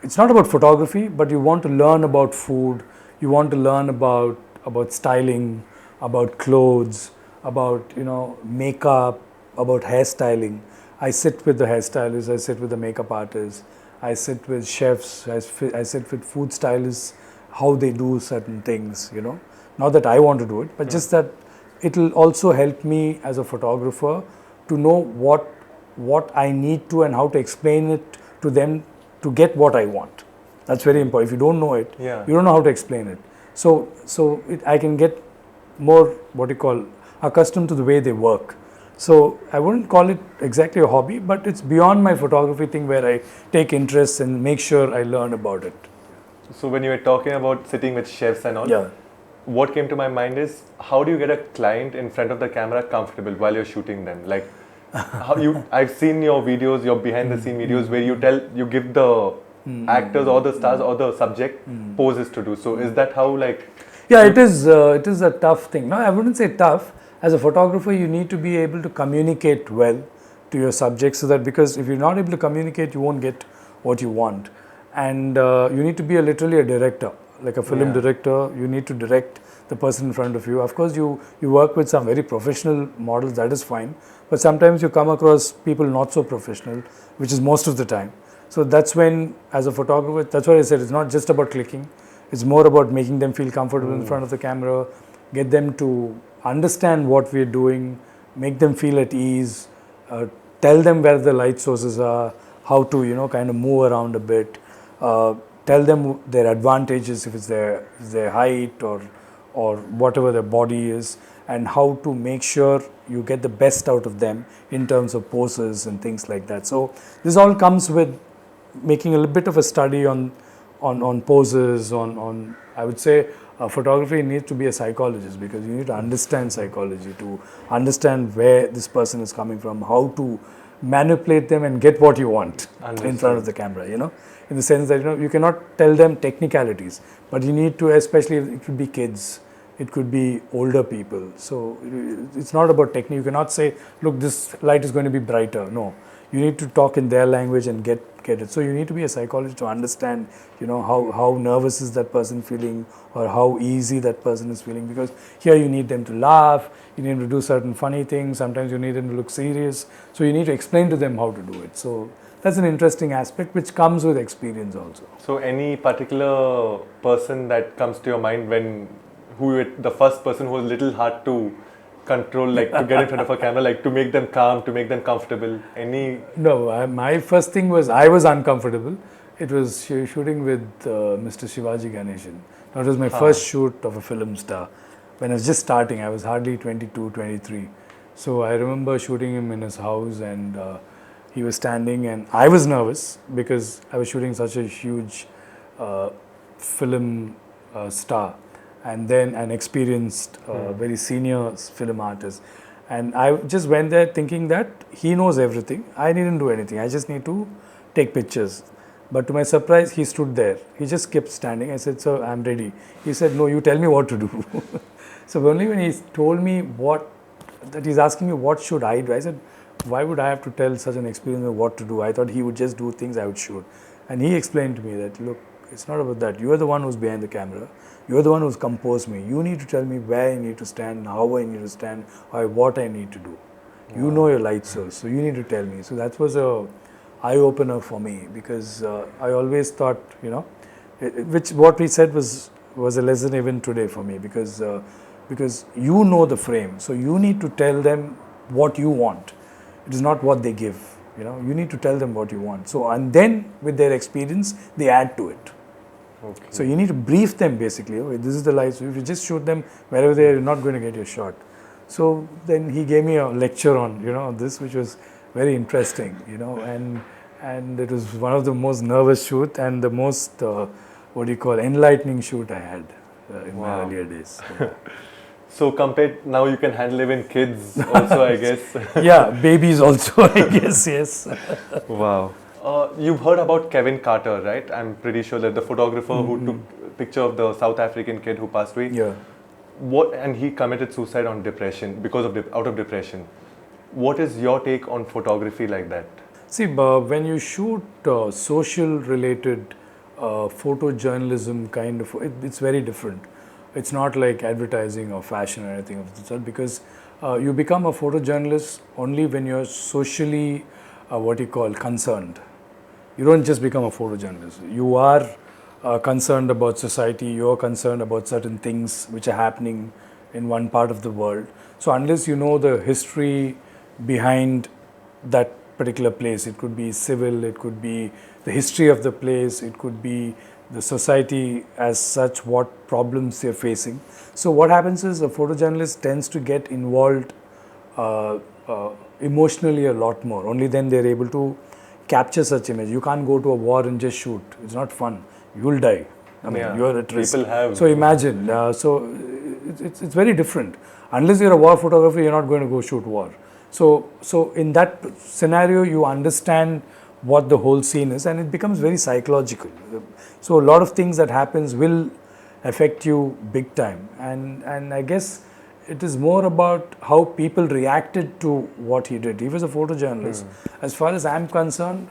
it's not about photography, but you want to learn about food, you want to learn about styling, about clothes, about makeup, about hairstyling. I sit with the hairstylists, I sit with the makeup artists, I sit with chefs, I sit with food stylists, how they do certain things, Not that I want to do it, but just that it will also help me as a photographer to know what I need to and how to explain it to them to get what I want. That's very important. If you don't know it, you don't know how to explain it. So I can get more accustomed to the way they work. So I wouldn't call it exactly a hobby, but it's beyond my photography thing where I take interest and make sure I learn about it. So when you were talking about sitting with chefs and all, what came to my mind is, how do you get a client in front of the camera comfortable while you're shooting them? Like, I've seen your videos, your behind the scene videos where you give the actors or the stars or the subject poses to do. So is that how it is a tough thing. No, I wouldn't say tough. As a photographer, you need to be able to communicate well to your subject, so that, because if you're not able to communicate, you won't get what you want. And you need to be literally a director, like a film director. You need to direct the person in front of you. Of course, you work with some very professional models, that is fine. But sometimes you come across people not so professional, which is most of the time. So that's when, as a photographer, that's what I said, it's not just about clicking. It's more about making them feel comfortable in front of the camera, get them to understand what we're doing, make them feel at ease, tell them where the light sources are, how to, kind of move around a bit, tell them their advantages, if it's their height or whatever their body is, and how to make sure you get the best out of them in terms of poses and things like that. So this all comes with making a little bit of a study on poses, on I would say photography needs to be a psychologist, because you need to understand psychology to understand where this person is coming from, how to manipulate them and get what you want in Understood. front of the camera, in the sense that, you cannot tell them technicalities, but you need to, especially it could be kids, it could be older people. So it's not about technique. You cannot say, look, this light is going to be brighter. No, you need to talk in their language and get it. So you need to be a psychologist to understand, how nervous is that person feeling, or how easy that person is feeling. Because here you need them to laugh, you need them to do certain funny things. Sometimes you need them to look serious. So you need to explain to them how to do it. So that's an interesting aspect which comes with experience also. So any particular person that comes to your mind the first person who was little hard to control, like to get in front of a camera, like to make them calm, to make them comfortable? No, my first thing was I was uncomfortable. It was shooting with Mr. Shivaji Ganeshan. That was my first shoot of a film star. When I was just starting, I was hardly 22, 23. So I remember shooting him in his house, and he was standing, and I was nervous because I was shooting such a huge film star, and then an experienced, very senior film artist. And I just went there thinking that he knows everything. I didn't do anything. I just need to take pictures. But to my surprise, he stood there. He just kept standing. I said, "Sir, I'm ready." He said, "No, you tell me what to do." So only when he told me that he's asking me what should I do, I said, why would I have to tell such an experienced what to do? I thought he would just do things I would shoot. And he explained to me that, look, it's not about that. You are the one who's behind the camera. You are the one who's composed me. You need to tell me where I need to stand, how I need to stand, or what I need to do. You know your light source, so you need to tell me. So that was a eye-opener for me, because I always thought, which what we said was a lesson even today for me, because you know the frame, so you need to tell them what you want. It is not what they give. You need to tell them what you want. So, and then with their experience, they add to it. Okay. So you need to brief them basically. Okay, this is the light. So if you just shoot them wherever they are, you're not going to get your shot. So then he gave me a lecture on this, which was very interesting. And it was one of the most nervous shoot and the most enlightening shoot I had in my earlier days. So compared, now you can handle even kids also, I guess. Yeah, babies also, I guess, yes. Wow. You've heard about Kevin Carter, right? I'm pretty sure that the photographer who took a picture of the South African kid who passed away. Yeah. And he committed suicide on depression, out of depression. What is your take on photography like that? See, when you shoot social related photojournalism kind of, it's very different. It's not like advertising or fashion or anything of the sort, because you become a photojournalist only when you're socially, concerned. You don't just become a photojournalist. You are concerned about society, you're concerned about certain things which are happening in one part of the world. So unless you know the history behind that particular place, it could be civil, it could be the history of the place, it could be the society as such, what problems they're facing. So what happens is a photojournalist tends to get involved emotionally a lot more. Only then they're able to capture such image. You can't go to a war and just shoot. It's not fun. You'll die. You're at risk. So imagine. So it's very different. Unless you're a war photographer, you're not going to go shoot war. So in that scenario, you understand what the whole scene is, and it becomes very psychological. So a lot of things that happens will affect you big time, and I guess it is more about how people reacted to what he did. He was a photojournalist. As far as I'm concerned,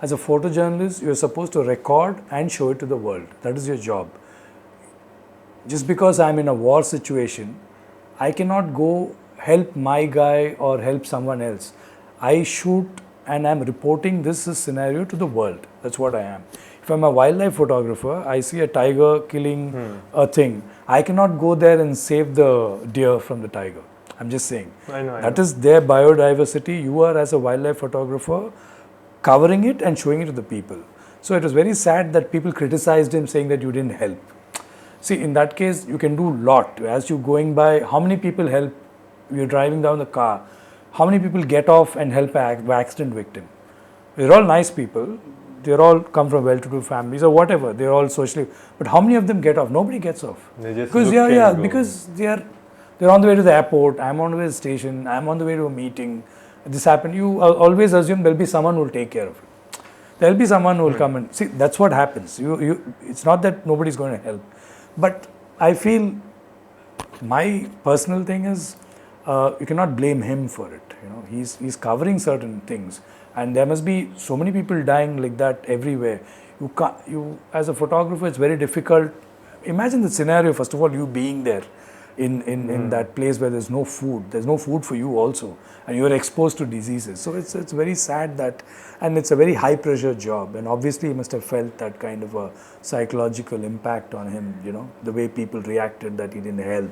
as a photojournalist, you're supposed to record and show it to the world. That is your job. Just because I'm in a war situation, I cannot go help my guy or help someone else. I shoot and I'm reporting this scenario to the world. That's what I am. If I'm a wildlife photographer, I see a tiger killing a thing. I cannot go there and save the deer from the tiger. I'm just saying. I know. That is their biodiversity. You are, as a wildlife photographer, covering it and showing it to the people. So it was very sad that people criticized him, saying that you didn't help. See, in that case, you can do a lot. As you're going by, how many people help? You're driving down the car. How many people get off and help an accident victim? They're all nice people. They're all come from well-to-do families or whatever. They're all socially. But how many of them get off? Nobody gets off. They just because they're on the way to the airport. I'm on the way to the station. I'm on the way to a meeting. this happened, you always assume there'll be someone who will take care of it. There'll be someone who will come and see. That's what happens. It's not that nobody's going to help, but I feel my personal thing is you cannot blame him for it. You know, he's covering certain things, and there must be so many people dying like that everywhere. You as a photographer, it's very difficult. Imagine the scenario. First of all, you being there in that place where there's no food. There's no food for you also, and you are exposed to diseases. So it's very sad that, and it's a very high pressure job. And obviously, he must have felt that kind of a psychological impact on him. You know, the way people reacted, that he didn't help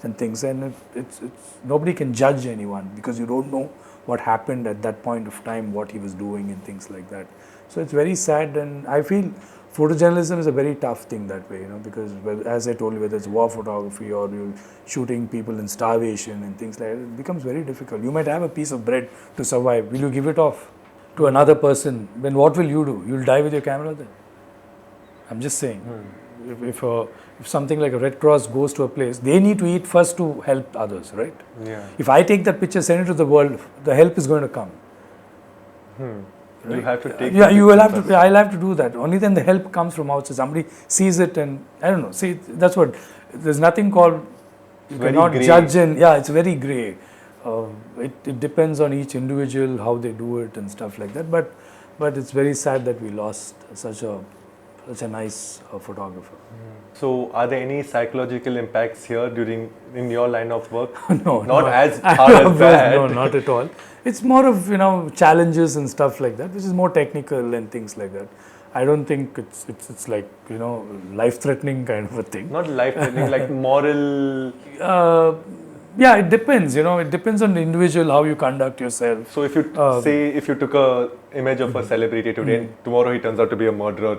and things. And it's nobody can judge anyone because you don't know what happened at that point of time, what he was doing and things like that. So it's very sad, and I feel photojournalism is a very tough thing that way, you know, because as I told you, whether it's war photography or you're shooting people in starvation and things like that, it becomes very difficult. You might have a piece of bread to survive. Will you give it off to another person? Then what will you do? You'll die with your camera then? I'm just saying. If something like a Red Cross goes to a place, they need to eat first to help others, right? Yeah. If I take that picture, send it to the world, the help is going to come. Right? You have to take. Yeah, you will have to. I'll have to do that. Only then the help comes from outside. Somebody sees it, and I don't know. See, that's what. There's nothing called. You cannot judge, and it's very grey. It depends on each individual how they do it and stuff like that. But it's very sad that we lost such a nice photographer. So, are there any psychological impacts here in your line of work? No, not as hard as that. No, not at all. It's more of challenges and stuff like that, which is more technical and things like that. I don't think it's like life-threatening kind of a thing. Not life-threatening, like moral. Yeah, it depends. It depends on the individual how you conduct yourself. So if you if you took a image of a celebrity today and tomorrow he turns out to be a murderer,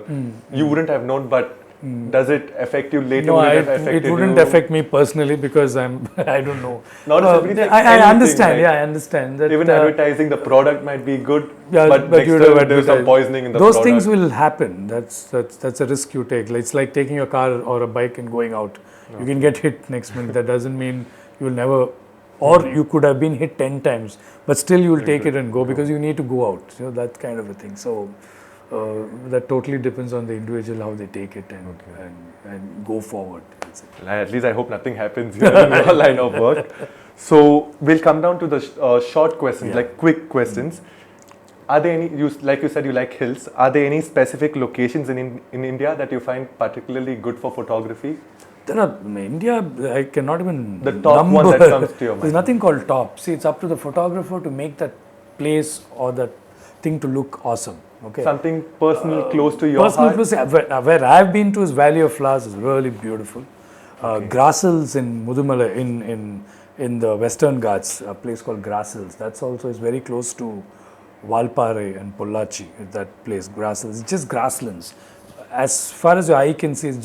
you wouldn't have known. But does it affect you later? No, it wouldn't affect me personally because I don't know. Not a celebrity. I understand. I understand that. Even advertising the product might be good, but next time there's some poisoning in the Those product. things will happen. That's a risk you take. It's like taking a car or a bike and going out. Okay. You can get hit next minute. That doesn't mean you will never, or you could have been hit 10 times, but still you will take it and go because you need to go out. That kind of a thing. So that totally depends on the individual how they take it and go forward. At least I hope nothing happens here in your line of work. So we'll come down to the short questions, like quick questions. Are there any, like you said, you like hills. Are there any specific locations in India that you find particularly good for photography? There are, in India, I cannot even the top number. One that comes to your mind. There's nothing called top. See, it's up to the photographer to make that place or that thing to look awesome. Okay. Something personal, close to your heart? Where I've been to is Valley of Flowers is really beautiful. Grassels in Mudumala, in the Western Ghats, a place called Grassels. That's also is very close to Valpare and Pollachi, that place, Grassels. It's just grasslands. As far as your eye can see, it's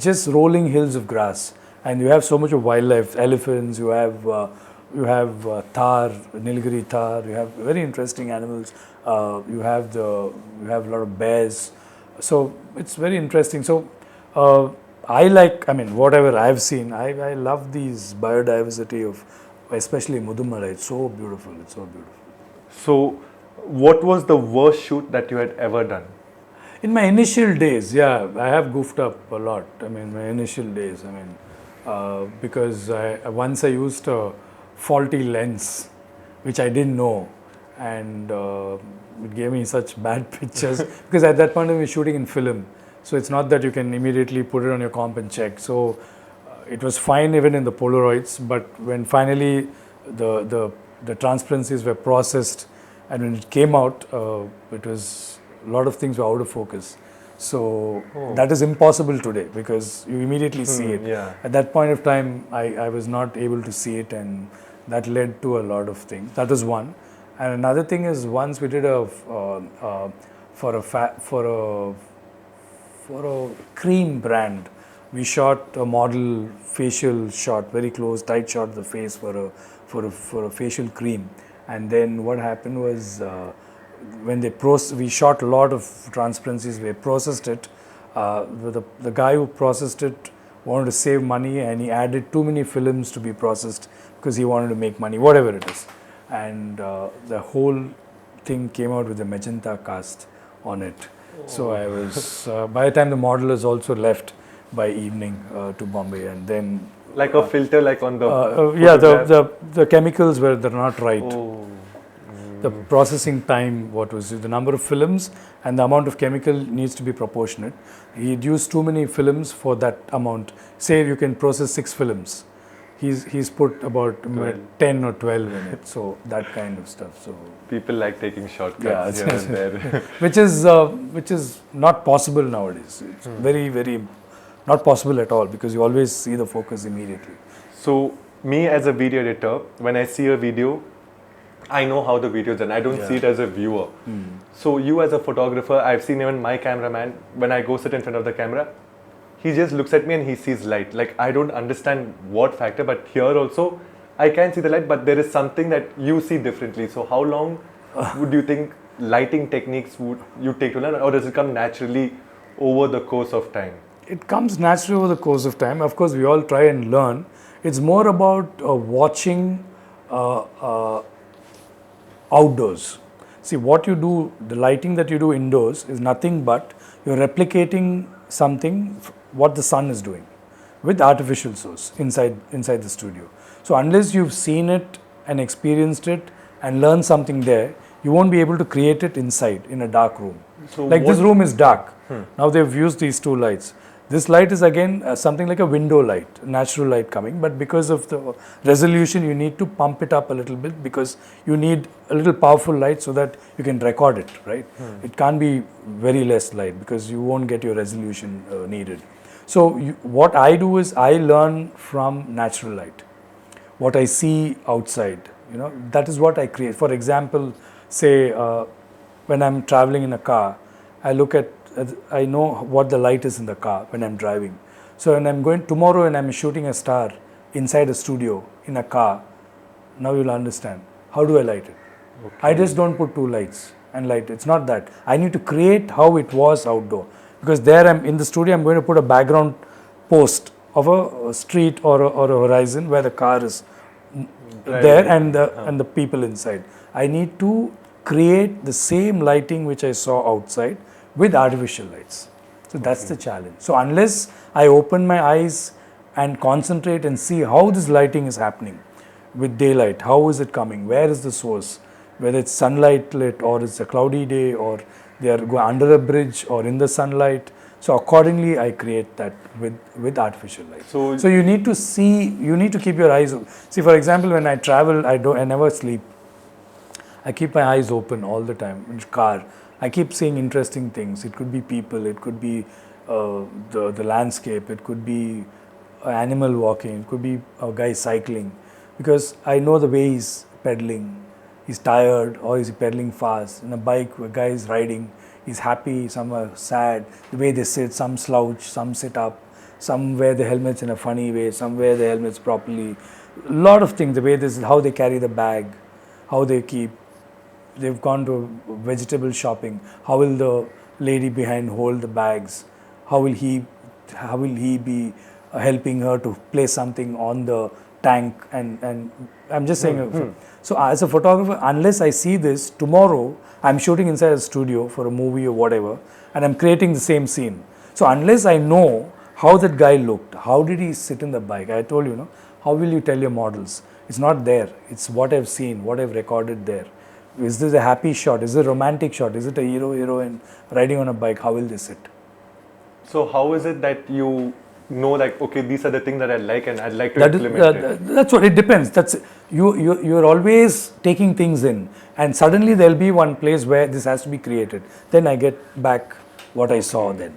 just rolling hills of grass, and you have so much of wildlife, elephants, you have thar, Nilgiri thar, you have very interesting animals, you have a lot of bears, so it's very interesting. So whatever I've seen, I love these biodiversity of, especially Mudumala. It's so beautiful, So what was the worst shoot that you had ever done? In my initial days, I have goofed up a lot. My initial days, because once I used a faulty lens, which I didn't know, and it gave me such bad pictures. Because at that point we were shooting in film, so it's not that you can immediately put it on your comp and check. So it was fine even in the Polaroids, but when finally the transparencies were processed, and when it came out, it was. A lot of things were out of focus. So that is impossible today because you immediately see it. Yeah. At that point of time, I was not able to see it, and that led to a lot of things. That is one. And another thing is, once we did for a cream brand, we shot a model facial shot, very close, tight shot of the face for a facial cream. And then what happened was, when we shot a lot of transparencies, we processed it. The guy who processed it wanted to save money, and he added too many films to be processed because he wanted to make money, whatever it is. and the whole thing came out with a magenta cast on it. So I was, by the time the modelers also left by evening to Bombay, and then Like a filter, like on the. yeah, photograph. the chemicals they're not right. Oh. The processing time, what was it? The number of films and the amount of chemical needs to be proportionate. He'd used too many films for that amount. Say you can process 6 films. He's put about 10 or 12 in it. So that kind of stuff. So People like taking shortcuts here and there. which is not possible nowadays. It's very not possible at all, because you always see the focus immediately. So me as a video editor, when I see a video, I know how the video is done. I don't see it as a viewer. So you as a photographer, I've seen even my cameraman, when I go sit in front of the camera, he just looks at me and he sees light. Like I don't understand what factor, but here also I can see the light, but there is something that you see differently. So how long would you think lighting techniques would you take to learn, or does it come naturally over the course of time? It comes naturally over the course of time. Of course, we all try and learn. It's more about watching outdoors. See, what you do, the lighting that you do indoors is nothing but you're replicating something, what the sun is doing, with artificial source inside the studio. So unless you've seen it and experienced it and learned something there, you won't be able to create it inside in a dark room. So like this room is dark. Now they've used these 2 lights. This light is again something like a window light, natural light coming, but because of the resolution, you need to pump it up a little bit, because you need a little powerful light so that you can record it, right? It can't be very less light, because you won't get your resolution needed. So what I do is I learn from natural light. What I see outside, that is what I create. For example, say when I'm traveling in a car, I know what the light is in the car when I'm driving. So when I'm going tomorrow and I'm shooting a star inside a studio in a car, now you'll understand. How do I light it? Okay. I just don't put 2 lights and light it. It's not that. I need to create how it was outdoor. Because there I'm in the studio, I'm going to put a background post of a street or a horizon where the car is there and the people inside. I need to create the same lighting which I saw outside with artificial lights. So that's the challenge. So unless I open my eyes and concentrate and see how this lighting is happening with daylight, how is it coming, where is the source, whether it's sunlight lit or it's a cloudy day or they are going under a bridge or in the sunlight. So accordingly I create that with artificial light. So you need to keep your eyes open. See, for example, when I travel, I never sleep. I keep my eyes open all the time in the car. I keep seeing interesting things. It could be people, it could be the landscape, it could be an animal walking, it could be a guy cycling, because I know the way he's pedaling. He's tired or he's pedaling fast. In a bike, a guy is riding, he's happy, some are sad. The way they sit, some slouch, some sit up, some wear the helmets in a funny way, some wear the helmets properly. A lot of things, the way how they carry the bag, how they keep. They've gone to vegetable shopping. How will the lady behind hold the bags? How will he be helping her to place something on the tank? And I'm just saying. So as a photographer, unless I see this, tomorrow I'm shooting inside a studio for a movie or whatever, and I'm creating the same scene. So unless I know how that guy looked, how did he sit in the bike? I told you, how will you tell your models? It's not there. It's what I've seen, what I've recorded there. Is this a happy shot? Is it a romantic shot? Is it a heroine riding on a bike? How will they sit? So how is it that you know, like, okay, these are the things that I like and I'd like to implement it? That's what it depends. That's you're always taking things in, and suddenly there'll be one place where this has to be created. Then I get back what I saw then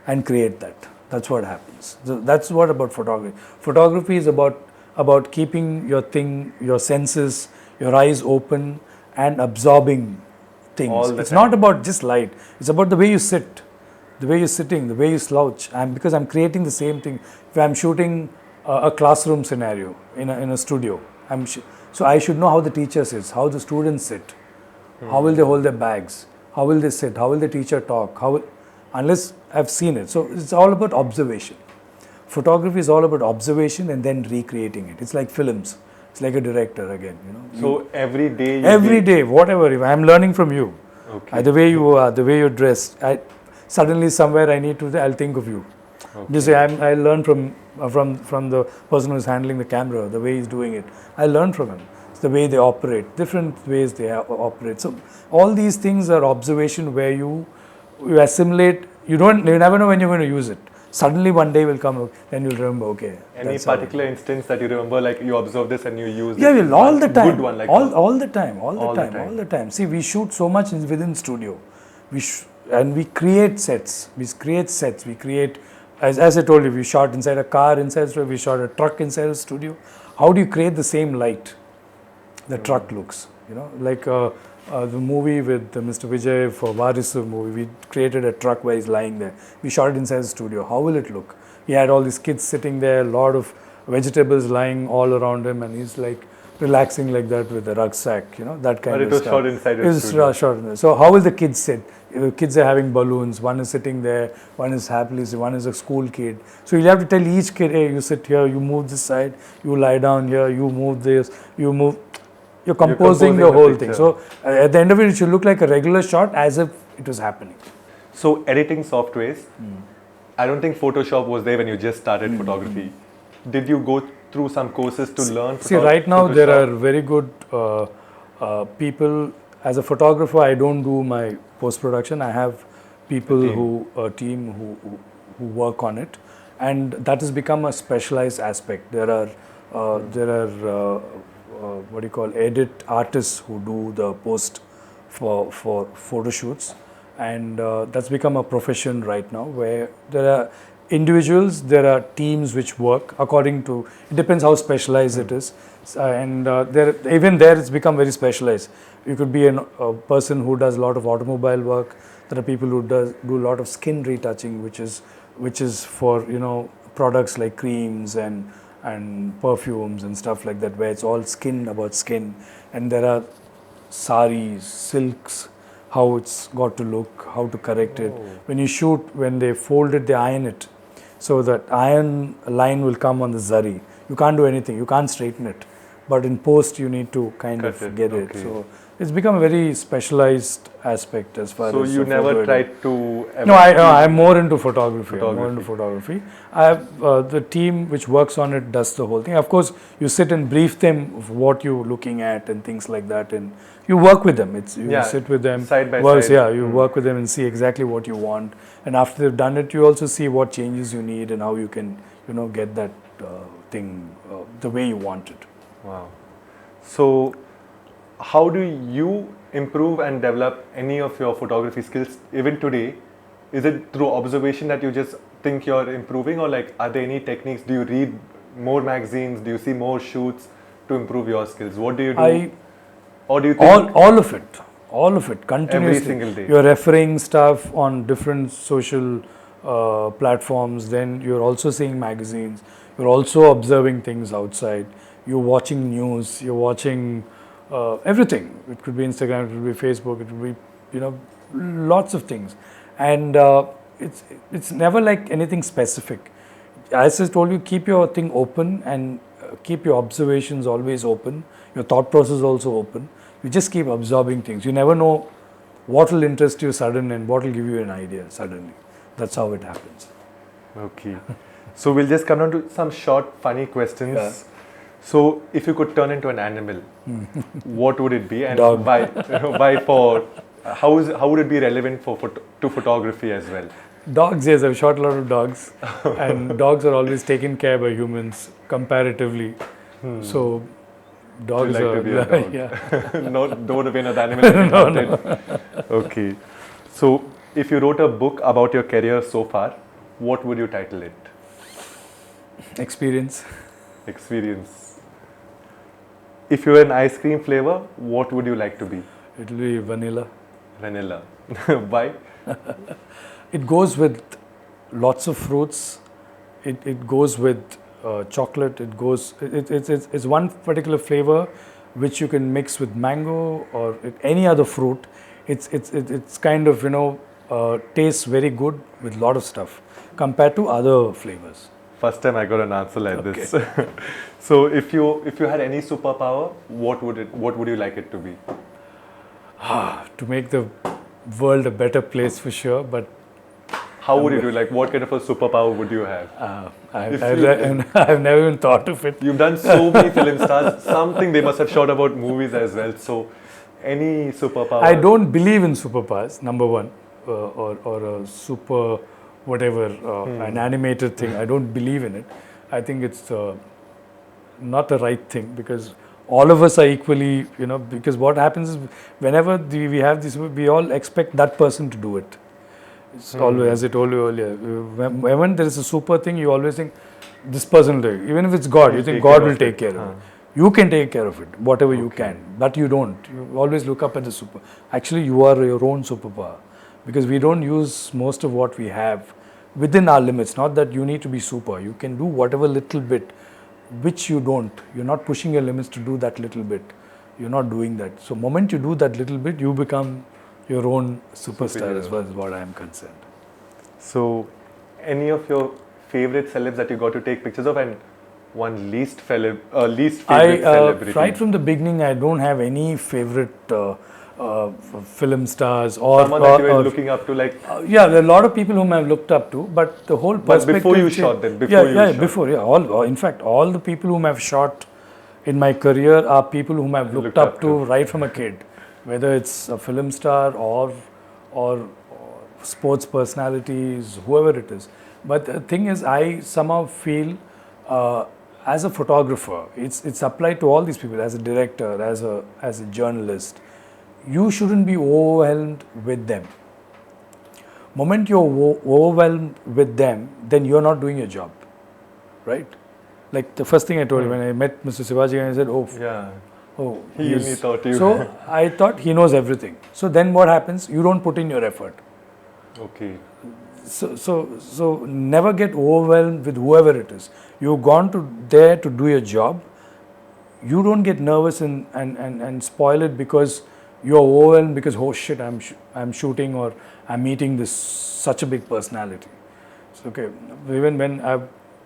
and create that. That's what happens. So that's what about photography. Photography is about keeping your senses, your eyes open, and absorbing things. It's not about just light. It's about the way you sit, the way you're sitting, the way you slouch. Because I'm creating the same thing. If I'm shooting a classroom scenario in a studio, so I should know how the teacher sits, how the students sit, how will they hold their bags, how will they sit, how will the teacher talk, unless I've seen it. So it's all about observation. Photography is all about observation and then recreating it. It's like films. It's like a director again, you know. So every day. Every day, whatever. If I'm learning from you. Okay. The way you are, the way you're dressed. Suddenly somewhere I need to. I'll think of you. Okay. You say I learn from the person who's handling the camera, the way he's doing it. I learn from him. It's the way they operate, different ways they operate. So all these things are observation where you assimilate. You never know when you're going to use it. Suddenly one day will come, then you'll remember. Okay. Any particular instance that you remember, like you observe this and you use? Yeah, well, all the time. Good one, like all the time. See, we shoot so much within studio. And we create sets. We create, as I told you, we shot inside a car inside studio. We shot a truck inside a studio. How do you create the same light the truck looks? You know, like the movie with Mr. Vijay for Varisu movie, we created a truck where he's lying there. We shot it inside the studio. How will it look? He had all these kids sitting there, a lot of vegetables lying all around him, and he's like relaxing like that with a rucksack, you know, that kind of stuff. But it was shot inside the studio. It was shot in there. So how will the kids sit? Kids are having balloons. One is sitting there. One is happily. One is a school kid. So you'll have to tell each kid, hey, you sit here. You move this side. You lie down here. You move this. You move. You're composing the whole thing. So at the end of it, it should look like a regular shot as if it was happening. So editing softwares, I don't think Photoshop was there when you just started photography. Did you go through some courses to learn? See, right now there are very good people. As a photographer, I don't do my post-production. I have people a team who work on it, and that has become a specialized aspect. There are what do you call edit artists who do the post for photo shoots, and that's become a profession right now, where there are individuals, there are teams which work according to, it depends how specialized it is, and even there it's become very specialized. You could be a person who does a lot of automobile work. There are people who do a lot of skin retouching, which is for, you know, products like creams and perfumes and stuff like that, where it's all about skin. And there are saris, silks, how it's got to look, how to correct it. When you shoot, when they fold it, they iron it. So that iron line will come on the zari. You can't do anything, you can't straighten it. But in post, you need to kind of get it. So it's become a very specialized aspect as far as. So you never tried to? No, I'm more into photography. I have the team which works on it does the whole thing. Of course, you sit and brief them of what you're looking at and things like that, and you work with them. You sit with them side by side. Yeah, you work with them and see exactly what you want. And after they've done it, you also see what changes you need and how you can, you know, get that thing the way you want it. Wow. So, how do you improve and develop any of your photography skills even today? Is it through observation that you just think you're improving, or like are there any techniques? Do you read more magazines? Do you see more shoots to improve your skills? What do you do? Or do you think all of it continuously? Every single day. You're referring stuff on different social platforms. Then you're also seeing magazines. You're also observing things outside. You're watching news. You're watching everything. It could be Instagram. It could be Facebook. It could be, you know, lots of things. And it's never like anything specific. As I told you, keep your thing open and keep your observations always open. Your thought process also open. You just keep absorbing things. You never know what will interest you suddenly and what will give you an idea suddenly. That's how it happens. Okay. So we'll just come down to some short, funny questions. Yeah. So if you could turn into an animal, what would it be, and Dog. why for? How would it be relevant to photography as well? Dogs, yes, I've shot a lot of dogs, and dogs are always taken care by humans comparatively. So dogs like are to be a dog. yeah. No, don't want to be another animal. No. Okay. So if you wrote a book about your career so far, what would you title it? Experience. If you were an ice cream flavor, what would you like to be? It will be vanilla. Vanilla. Why? It goes with lots of fruits. It goes with chocolate. It's one particular flavor which you can mix with mango or any other fruit. It's kind of, you know, tastes very good with lot of stuff compared to other flavors. First time I got an answer like Okay. this. So if you had any superpower, what would you like it to be? To make the world a better place for sure, but How would you do? Like, what kind of a superpower would you have? If I've never even thought of it. You've done so many film stars. Something they must have shot about movies as well. So, any superpower? I don't believe in superpowers, number one, or a super whatever, an animated thing. I don't believe in it. I think it's not the right thing because all of us are equally, because what happens is whenever we have this, we all expect that person to do it. It's always, as I told you earlier, when there is a super thing, you always think this person will do it. Even if it's God, you think God will take care of it. You can take care of it, whatever you can, but you don't. You always look up at the super. Actually, you are your own superpower because we don't use most of what we have within our limits. Not that you need to be super. You can do whatever little bit, which you don't. You're not pushing your limits to do that little bit. You're not doing that. So, moment you do that little bit, you become your own superstar as far as what I am concerned. So, any of your favorite celebs that you got to take pictures of, and one least favorite celebrity? Right from the beginning, I don't have any favorite film stars or someone that you were looking up to, like. Yeah, there are a lot of people whom I've looked up to, but the whole perspective. But before you shot them, in fact, all the people whom I've shot in my career are people whom I've looked up to right from a kid, whether it's a film star or sports personalities, whoever it is. But the thing is, I somehow feel as a photographer, it's applied to all these people, as a director, as a journalist. You shouldn't be overwhelmed with them. Moment you're overwhelmed with them, then you're not doing your job, right? Like the first thing I told you when I met Mr. Sivaji, I said, he thought you. So I thought he knows everything. So then what happens? You don't put in your effort. Okay. So never get overwhelmed with whoever it is. You've gone there to do your job. You don't get nervous and spoil it because you're overwhelmed because, oh shit, I'm shooting or I'm meeting such a big personality. So, okay, even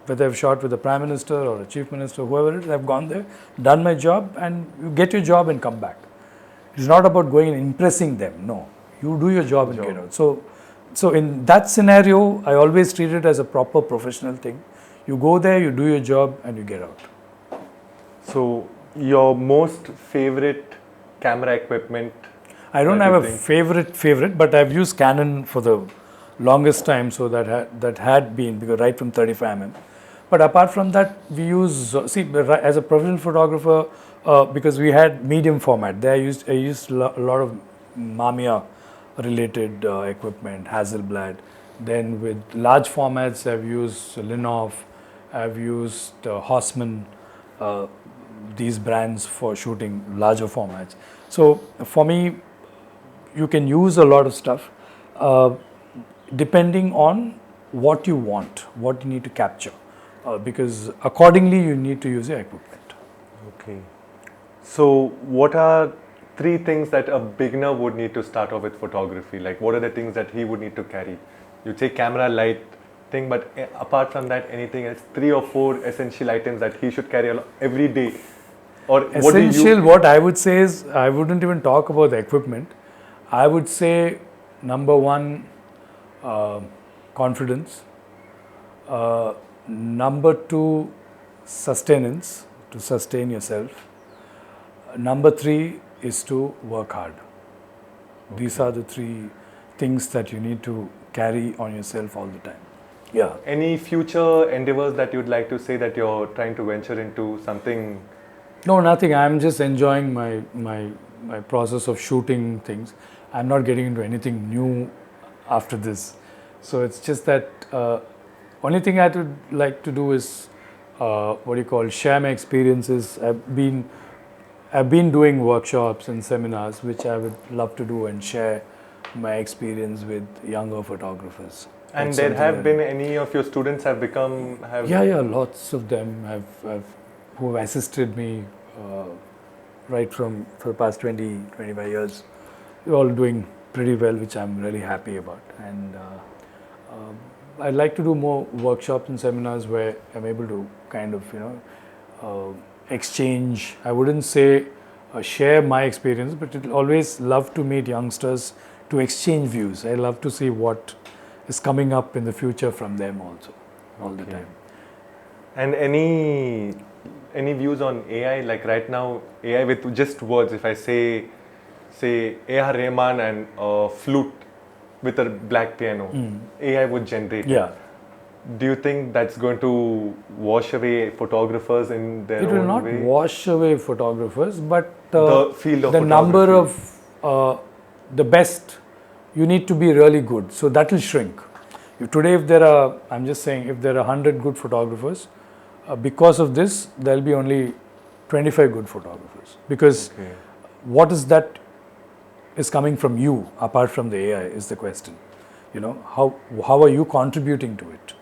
whether I've shot with a Prime Minister or a Chief Minister, whoever it is, I've gone there, done my job, and you get your job and come back. It's not about going and impressing them. No, you do your job and get out. So in that scenario, I always treat it as a proper professional thing. You go there, you do your job, and you get out. So your most favorite camera equipment? I don't have a favorite, but I've used Canon for the longest time, so that had been because right from 35mm. But apart from that, we use as a professional photographer because we had medium format. There I used a lot of Mamiya related equipment, Hasselblad. Then with large formats, I've used Linhof, I've used Hossmann. These brands for shooting larger formats. So for me, you can use a lot of stuff depending on what you want, what you need to capture, because accordingly you need to use your equipment. Okay. So what are 3 things that a beginner would need to start off with photography? Like, what are the things that he would need to carry? You say camera, light thing, but apart from that, anything else? 3 or 4 essential items that he should carry every day? Or what I would say is, I wouldn't even talk about the equipment. I would say, number 1, confidence. Number 2, sustenance, to sustain yourself. Number 3 is to work hard. Okay. These are the 3 things that you need to carry on yourself all the time. Yeah. Any future endeavors that you'd like to say that you're trying to venture into something? No, nothing. I'm just enjoying my process of shooting things. I'm not getting into anything new after this. So it's just that only thing I would like to do is share my experiences. I've been doing workshops and seminars, which I would love to do and share my experience with younger photographers. And there have been any of your students have become? Yeah, lots of them who have assisted me right for the past 20-25 years. They're all doing pretty well, which I'm really happy about. And I'd like to do more workshops and seminars where I'm able to kind of, exchange. I wouldn't say share my experience, but I'd always love to meet youngsters to exchange views. I love to see what is coming up in the future from them also, all the time. And any views on AI? Like right now, AI with just words. If I say A.R. Rahman and a flute with a black piano, AI would generate it. Yeah. Do you think that's going to wash away photographers in their It own will not way? wash away photographers, but The field of the number photography. of the best, you need to be really good. So that will shrink. Today, if there are 100 good photographers, because of this, there will be only 25 good photographers. Because what is that is coming from you apart from the AI is the question. How are you contributing to it?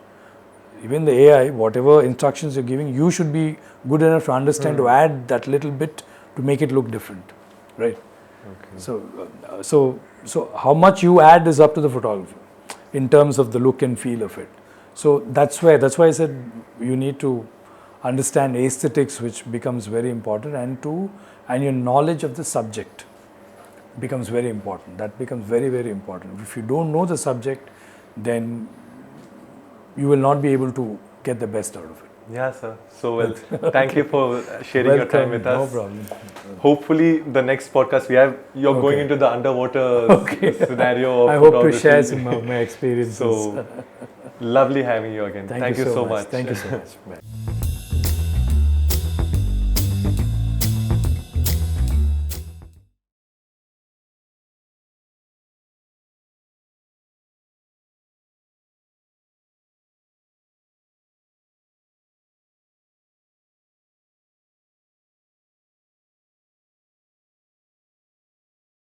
Even the AI, whatever instructions you're giving, you should be good enough to understand to add that little bit to make it look different, right? So how much you add is up to the photographer in terms of the look and feel of it. So that's why I said you need to understand aesthetics, which becomes very important, and your knowledge of the subject becomes very important. That becomes very, very important. If you don't know the subject, then you will not be able to get the best out of it. Yeah, sir. So well, thank you for sharing your time with us. No problem. Hopefully, the next podcast you're going into the underwater scenario of I hope to photography. share some of my experiences. So lovely having you again. Thank you so much. Thank you so much. Bye.